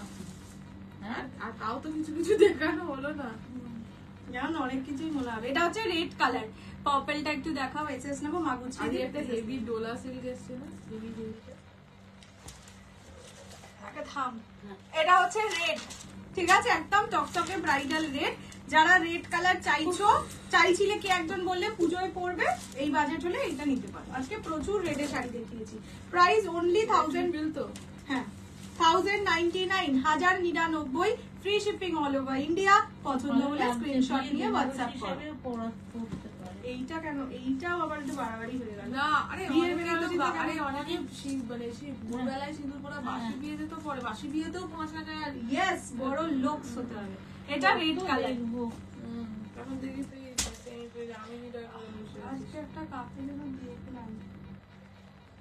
হ্যাঁ আর তাও তো কিছু কিছু দেখানো হলো না। যেমন অনেক কিছুই মনে হবে। এটা হচ্ছে রেড কালার, পার্পলটা একটু দেখাও, এসএস নেবো মাগুছি। আজকে একটা হেভি ডোলা সিল্ক এসছে না, হেভি হেভি। থাম। এটা হচ্ছে রেড, ঠিক আছে, একদম টকটকে ব্রাইডাল রেড। যারা রেড কালার চাইছিলে, কে একজন বললে পুজোয় পরবে, এই বাজেট হলে এটা নিতে পারো। আজকে প্রচুর রেডে শাড়ি দেখিয়েছি। প্রাইস অনলি 1000 বিল তো হ্যাঁ 1099, 1099, free shipping all over India. পছন্দ হলে স্ক্রিনশট নিয়ে হোয়াটসঅ্যাপ করো। পড়তে পারে। এইটা কেন, এইটাও আবার একটু বাড়াবাড়ি হয়ে গেল। না, আরে বিয়ের অনেকে বেলায় তো তো আরে কেন? অনেকে মানে ভোরবেলায় সিঁদুর পরা বাসি বিয়েতে তো পরে, বাসি বিয়েতেও 5000। ইয়েস, বড় লোকস হতে হবে। এটা রেড কালার। তখন দেখি তুই আমি আজকে একটা কাপড় দেখলাম,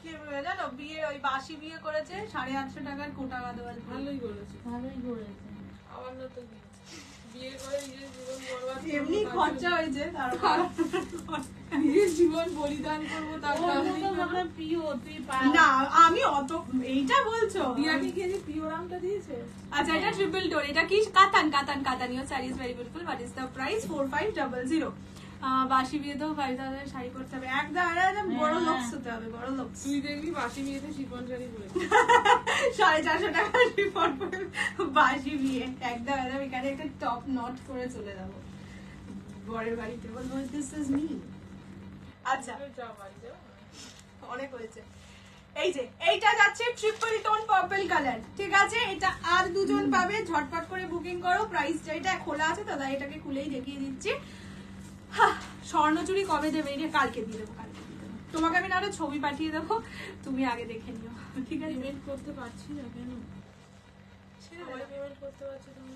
কি বলে জানো, বিয়ে ওই বাসি বিয়ে করেছে 850 টাকার কোটা গাদোয়াল। ভালোই করেছে। ভালোই করেছে। আমার না তো কি বিয়ে করে নিজের জীবন বরবাদ এমনি করবো, খরচা হয়েছে, তারপর নিজের জীবন বলিদান করবো, ওর তারপর মতো আমার প্রিয়, তুই পার। না আমি অত এইটা বলছো। বিয়ানি কে যে পিওরামটা দিয়েছে। আচ্ছা, এটা ট্রিপল টোন, এটা কি কাতান ইউর সারি is very beautiful. What is the price? 4500। বাসি বিয়েতেও 5000 শাড়ি করতে হবে, একদম বড় লোকস হতে হবে, বড় লোকস। তুই দেখবি বাসি বিয়েতে শিফন শাড়ি পরে 450 টাকা রিপোর্ট করে বাসি বিয়ে একদম এখানে একটা টপ নট করে চলে যাবো বরের বাড়িতে, বলবো দিস ইজ মি। আচ্ছা, অনেক হয়েছে। এই যে এইটা যাচ্ছে ট্রিপল টোন পার্পল কালার, ঠিক আছে, এটা আর দুজন পাবে, ঝটপট করে বুকিং করো। প্রাইসটা এটা খোলা আছে তো, তাই এটাকে খুলেই দেখিয়ে দিচ্ছি। স্বর্ণচুরি কবে দেবে? এটা কালকে দিয়ে দেবো, কালকে দিয়ে দেবো। তোমাকে আমি না আরো ছবি পাঠিয়ে দেবো, তুমি আগে দেখে নিও, ঠিক আছে? পেমেন্ট করতে পারছি না কেন? পেমেন্ট করতে পারছি তুমি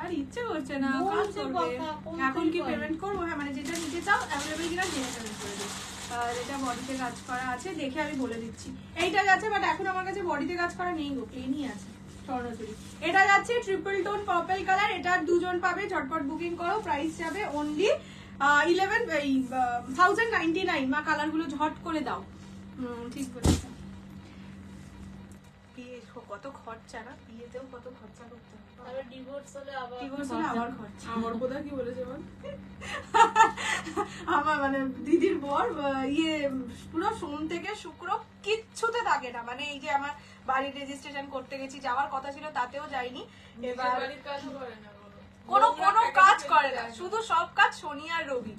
আর ইচ্ছে করছে না, বলছে কাজ করবে। কথা, কোন এখন কি করে? পেমেন্ট করবো? হ্যাঁ, মানে যেটা নিতে চাও অ্যাভেলেবল কিনা জেনে পেমেন্ট করে দিই। আর এটা বডিতে কাজ করা আছে, দেখে আমি বলে দিচ্ছি। এইটা যাচ্ছে, বাট এখন আমার কাছে বডিতে কাজ করা নেই গো, প্লেনই আছে স্বর্ণচুরি। এটা যাচ্ছে ট্রিপল টোন পার্পল কালার, এটা দুজন পাবে, ঝটপট বুকিং করো। প্রাইস যাবে অনলি 1099। মা কালার গুলো ঝট করে দাও। ঠিক বলেছো। বিয়ে কত খরচা না, বিয়েতেও কত খরচা করতে হবে। তারপর ডিভোর্স হলে আবার ডিভোর্স হলে আবার খরচা। আমার কোথা কি বলেছে বল? আমার মানে দিদির বর ইয়ে পুরো সোম থেকে শুক্র কিচ্ছুতে থাকে না, মানে এই যে আমার বাড়ির রেজিস্ট্রেশন করতে গেছি, যাওয়ার কথা ছিল তাতেও যাইনি। এবার বাড়ির কাজও করে না কোনো কাজ করে না, শুধু সব কাজ শনি আর রবি।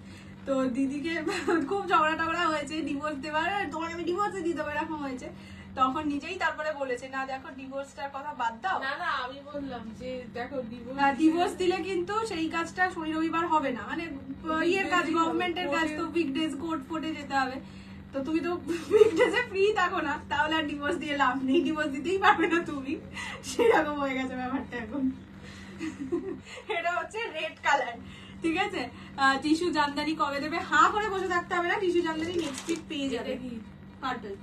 তো দিদিকে খুব ঝগড়া টগড়া হয়েছে, ডিভোর্স দেওয়ার, তোমার আমি ডিভোর্সে দিয়ে দেবো এরকম হয়েছে। তখন নিজেই তারপরে বলেছে, না দেখো ডিভোর্সটার কথা বাদ দাও, না না আমি বললাম যে দেখো ডিভোর্স দিলে কিন্তু সেই কাজটা শনি রবিবার হবে না, মানে ইয়ের কাজ, গভর্নমেন্টের কাজ, তো উইকডেজ কোর্ট ফোর্টে যেতে হবে। তো তুমি তো উইকডেজে ফ্রি থাকো না, তাহলে আর ডিভোর্স দিয়ে লাভ নেই, ডিভোর্স দিতেই পারবে না তুমি, সেরকম হয়ে গেছে ব্যাপারটা এখন। এটা হচ্ছে রেড কালার, ঠিক আছে। টিস্যু জামদানি কবে দেবে? হাঁ করে বসে থাকতে হবে না, টিস্যু জামদানি নেক্সট উইক পেয়ে যাবে। পার্পল।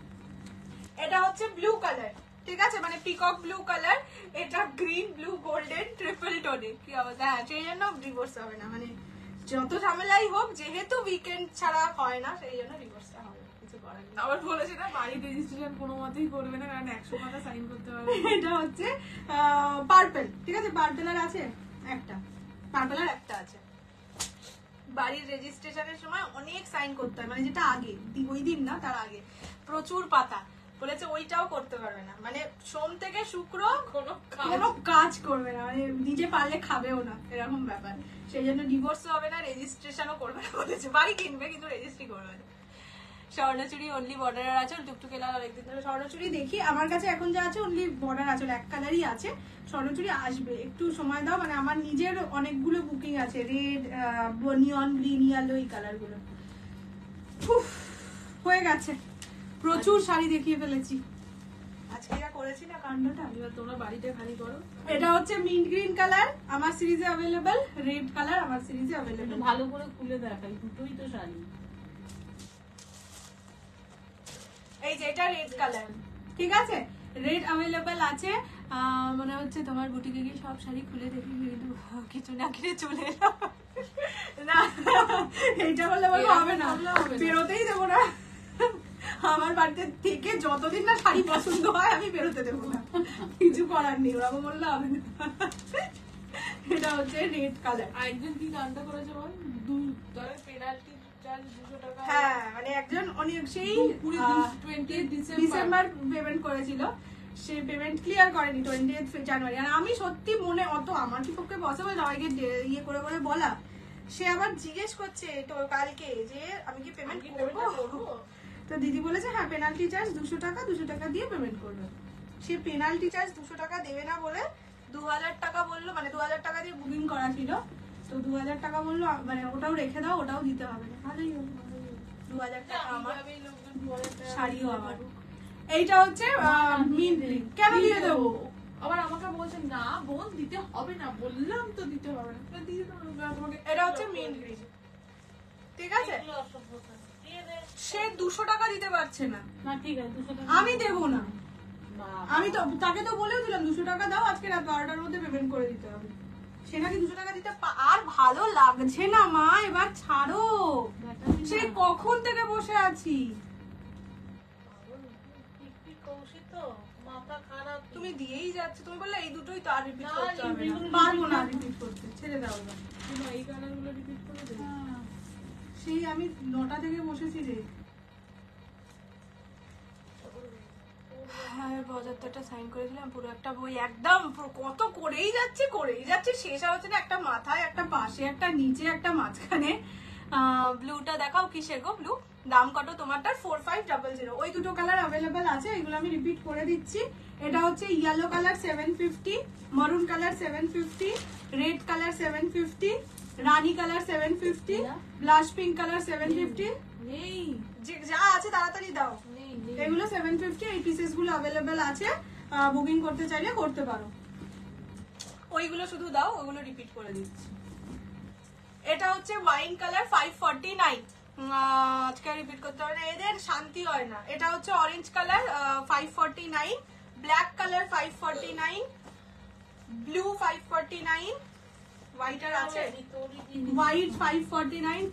এটা হচ্ছে ব্লু কালার, ঠিক আছে, মানে পিকক ব্লু কালার। এটা গ্রিন ব্লু গোল্ডেন ট্রিপল টোনে। কি অবস্থা? হ্যাঁ, সেই জন্য ডিভোর্স হবে না, মানে যত ঝামেলাই হোক, যেহেতু উইকেন্ড ছাড়া হয় না, সেই জন্য ডিভোর্সটা হবে, কিছু করার নেই। আবার বলেছে না বাড়ির রেজিস্ট্রেশন কোনো মতেই করবে না, কারণ 100 টাকা সাইন করতে হবে। এটা হচ্ছে পার্পল, ঠিক আছে, পার্পল আর আছে একটা, পার্পল আর একটা আছে। বাড়ির রেজিস্ট্রেশনের সময় অনেক সাইন করতে হয়, মানে যেটা আগে ওই দিন না, তার আগে প্রচুর পাতা। বলেছে ওইটাও করতে পারবে না, মানে সোম থেকে শুক্র কোনো কাজ করবে না, মানে নিজে পারলে খাবেও না, এরকম ব্যাপার। সেই জন্য ডিভোর্সও হবে না, রেজিস্ট্রেশনও করবে না বলেছে। বাড়ি কিনবে কিন্তু রেজিস্ট্রি করবে না। স্বর্ণচুরি অনলি বর্ডারের আঁচল, টুকটুকে লাল অনেকদিন ধরে স্বর্ণচুরি দেখি। আমার কাছে এখন যা আছে অনলি বর্ডার আঁচল, এক কালারই আছে। স্বর্ণচুরি আসবে, একটু সময় দাও, মানে আমার নিজের অনেকগুলো বুকিং আছে, রেড, নিয়ন গ্রিন, ইয়েলো, এই কালার গুলো। হয়ে গেছে, প্রচুর শাড়ি দেখিয়ে ফেলেছি আজকে যা করেছি না কাণ্ডটা। এবার তোমরা বাড়িতে খালি করো। এটা হচ্ছে মিন্ট গ্রিন কালার আমার সিরিজে অ্যাভেলেবল, রেড কালার আমার সিরিজে একটু অ্যাভেলেবল। ভালো করে খুলে দেখাই, দুটোই তো শাড়ি। এই যে এটা রেড কালার, ঠিক আছে, রেড অ্যাভেলেবল আছে। মনে হচ্ছে তোমার বুটিকে গিয়ে সব শাড়ি খুলে দেখি, কিন্তু কিছু না কিনে চলে এলাম। না এইটা বললে বলবো হবে না, বেরোতেই দেবো না। আমার বাড়িতে থেকে যতদিন না শাড়ি পছন্দ হয় আমি বেরোতে দেবো না, কিছু করার নেই, ওরা বললে হবে না। এটা হচ্ছে রেড কালার। আরেকজন কি গানটা করেছে বল, পেনাল্টি চার্জ 200 টাকা। হ্যাঁ মানে একজন অনেক সেই 20 ডিসেম্বর পেমেন্ট করেছিল, সে পেমেন্ট ক্লিয়ার করেনি 20 জানুয়ারি। আর আমি সত্যি মনে অত আমার কি পক্ষে পসিবল সবাইকে ইয়ে করে করে বলা, সে আবার জিজ্ঞেস করছে তো কালকে যে আমি কি পেমেন্ট করবো, তো দিদি বলেছে হ্যাঁ পেনাল্টি চার্জ 200 টাকা, 200 টাকা দিয়ে পেমেন্ট করবে। সে পেনাল্টি চার্জ 200 টাকা দেবে না বলে 2000 টাকা বললো, মানে 2000 টাকা দিয়ে বুকিং করা ছিল, তো 2000 টাকা বললো মানে ওটাও রেখে দাও, ওটাও দিতে হবে না। ভালোই হলো, 2000 টাকা আমার, শাড়িও আমার। এইটা হচ্ছে মিন্ট গ্রিন। কেন দিয়ে দেবো? আবার আমাকে বলছে না বোন দিতে হবে না, বললাম তো দিতে হবে না, দিয়ে দেবো তোমাকে। এটা হচ্ছে মিন্ট গ্রিন, ঠিক আছে। সে 200 টাকা দিতে পারছে না, না ঠিক আছে 200 টাকা আমি দেবো না। বাবা। আমি তো তাকে তো বলেও দিলাম 200 টাকা দাও, আজকে রাত 12টার মধ্যে পেমেন্ট করে দিতে হবে। সে নাকি 200 টাকা দিতে আর ভালো লাগছে না মা, এবার ছাড়ো। দেখাবি না? সে কখন থেকে বসে আছি, তুমি দিয়েই যাচ্ছে। তুমি বললে এই দুটোই তো আর রিপিট না, করতে হবে না, এগুলো পারবো না রিপিট করতে, ছেড়ে দাও এবার। এই গানগুলো রিপিট করে দেবো। হ্যাঁ। সেই আমি 9টা থেকে বসেছি রে। হ্যাঁ 75টা সাইন করে দিলাম, পুরো একটা বই একদম পুরো কত করেই যাচ্ছে, শেষ হচ্ছে না। একটা মাথায়, একটা পাশে, একটা নিচে, একটা মাঝখানে। ব্লুটা দেখাও, কিসের গো ব্লু? দাম কত তোমারটার? 4500। ওই দুটো কালার অ্যাভেলেবেল আছে, এগুলো আমি রিপিট করে দিচ্ছি। এটা হচ্ছে ইয়েলো কালার 750, মারুন কালার 750, রেড কালার 750, রানী কালার 750, ব্লাশ পিঙ্ক কালার 750। নেই যা আছে তাড়াতাড়ি দাও। নেই এগুলো 750, এই পিসেস গুলো অ্যাভেলেবেল আছে, বুকিং করতে চাইলে করতে পারো। ওইগুলো শুধু দাও, ওগুলো রিপিট করে দিচ্ছি। এটা হচ্ছে ওয়াইন কালার 549, আজকে রিপিট করতে হবে না, এদের শান্তি হয় না। এটা হচ্ছে orange colour 549, black colour 549, blue 549, white আর আছে, হোয়াইট 549।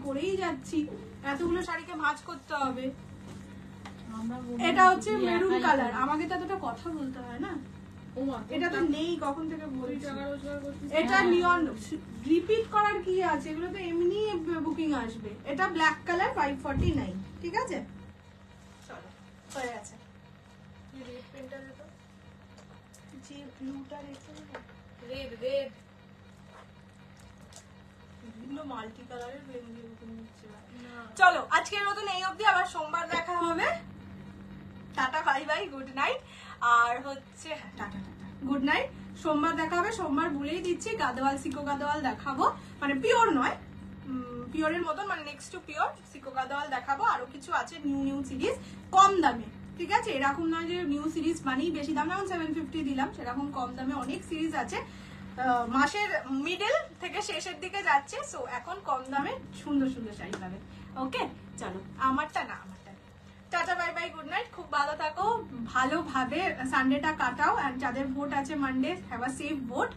করেই যাচ্ছি, এতগুলো শাড়িকে ভাঁজ করতে হবে। আমরা বলি এটা হচ্ছে তুমি মেরুন একাই কালার, করো। আমাকে তো এতটা কথা বলতে হয় না, ও মা, এটা তো নেই কখন থেকে বলছি। টাকা রোজগার করছিস। এটা হ্যাঁ। নিয়ন, রিপিট করার কি আছে, এগুলো তো এমনি বুকিং আসবে। এটা ব্ল্যাক কালার 549, ঠিক আছে, চলো হয়ে গেছে। রেড পেনটা দে তো, যে ব্লুটা রেখে রেড বিভিন্ন মাল্টি কালারের পেন দিয়ে বুকিং নিচ্ছে। না চলো আজকের মতন এই অবধি, আবার সোমবার দেখা হবে। Tata bye bye, good night. আর হচ্ছে টাটা গুড নাইট, সোমবার দেখা হবে। সোমবার বলেই দিচ্ছি গাদোয়াল, সিকো গাদোয়াল দেখাবো, মানে পিওর নয়, পিওরের মতন, মানে নেক্সট টু পিওর সিকো গাদোয়াল দেখাবো। আরো কিছু আছে নিউ সিরিজ কম দামে, ঠিক আছে, এরকম নয় যে নিউ সিরিজ মানেই বেশি দাম, যেমন 750 দিলাম, সেরকম কম দামে অনেক সিরিজ আছে। মাসের মিডল থেকে শেষের দিকে যাচ্ছে, সো এখন কম দামে সুন্দর সুন্দর শাড়ি পাবে। ওকে চলো, আমারটা না, tata bye bye, good night. খুব ভালো থাকো, ভালোভাবে সানডেটা কাটাও, এন্ড যাদের ভোট আছে Monday, have a safe vote.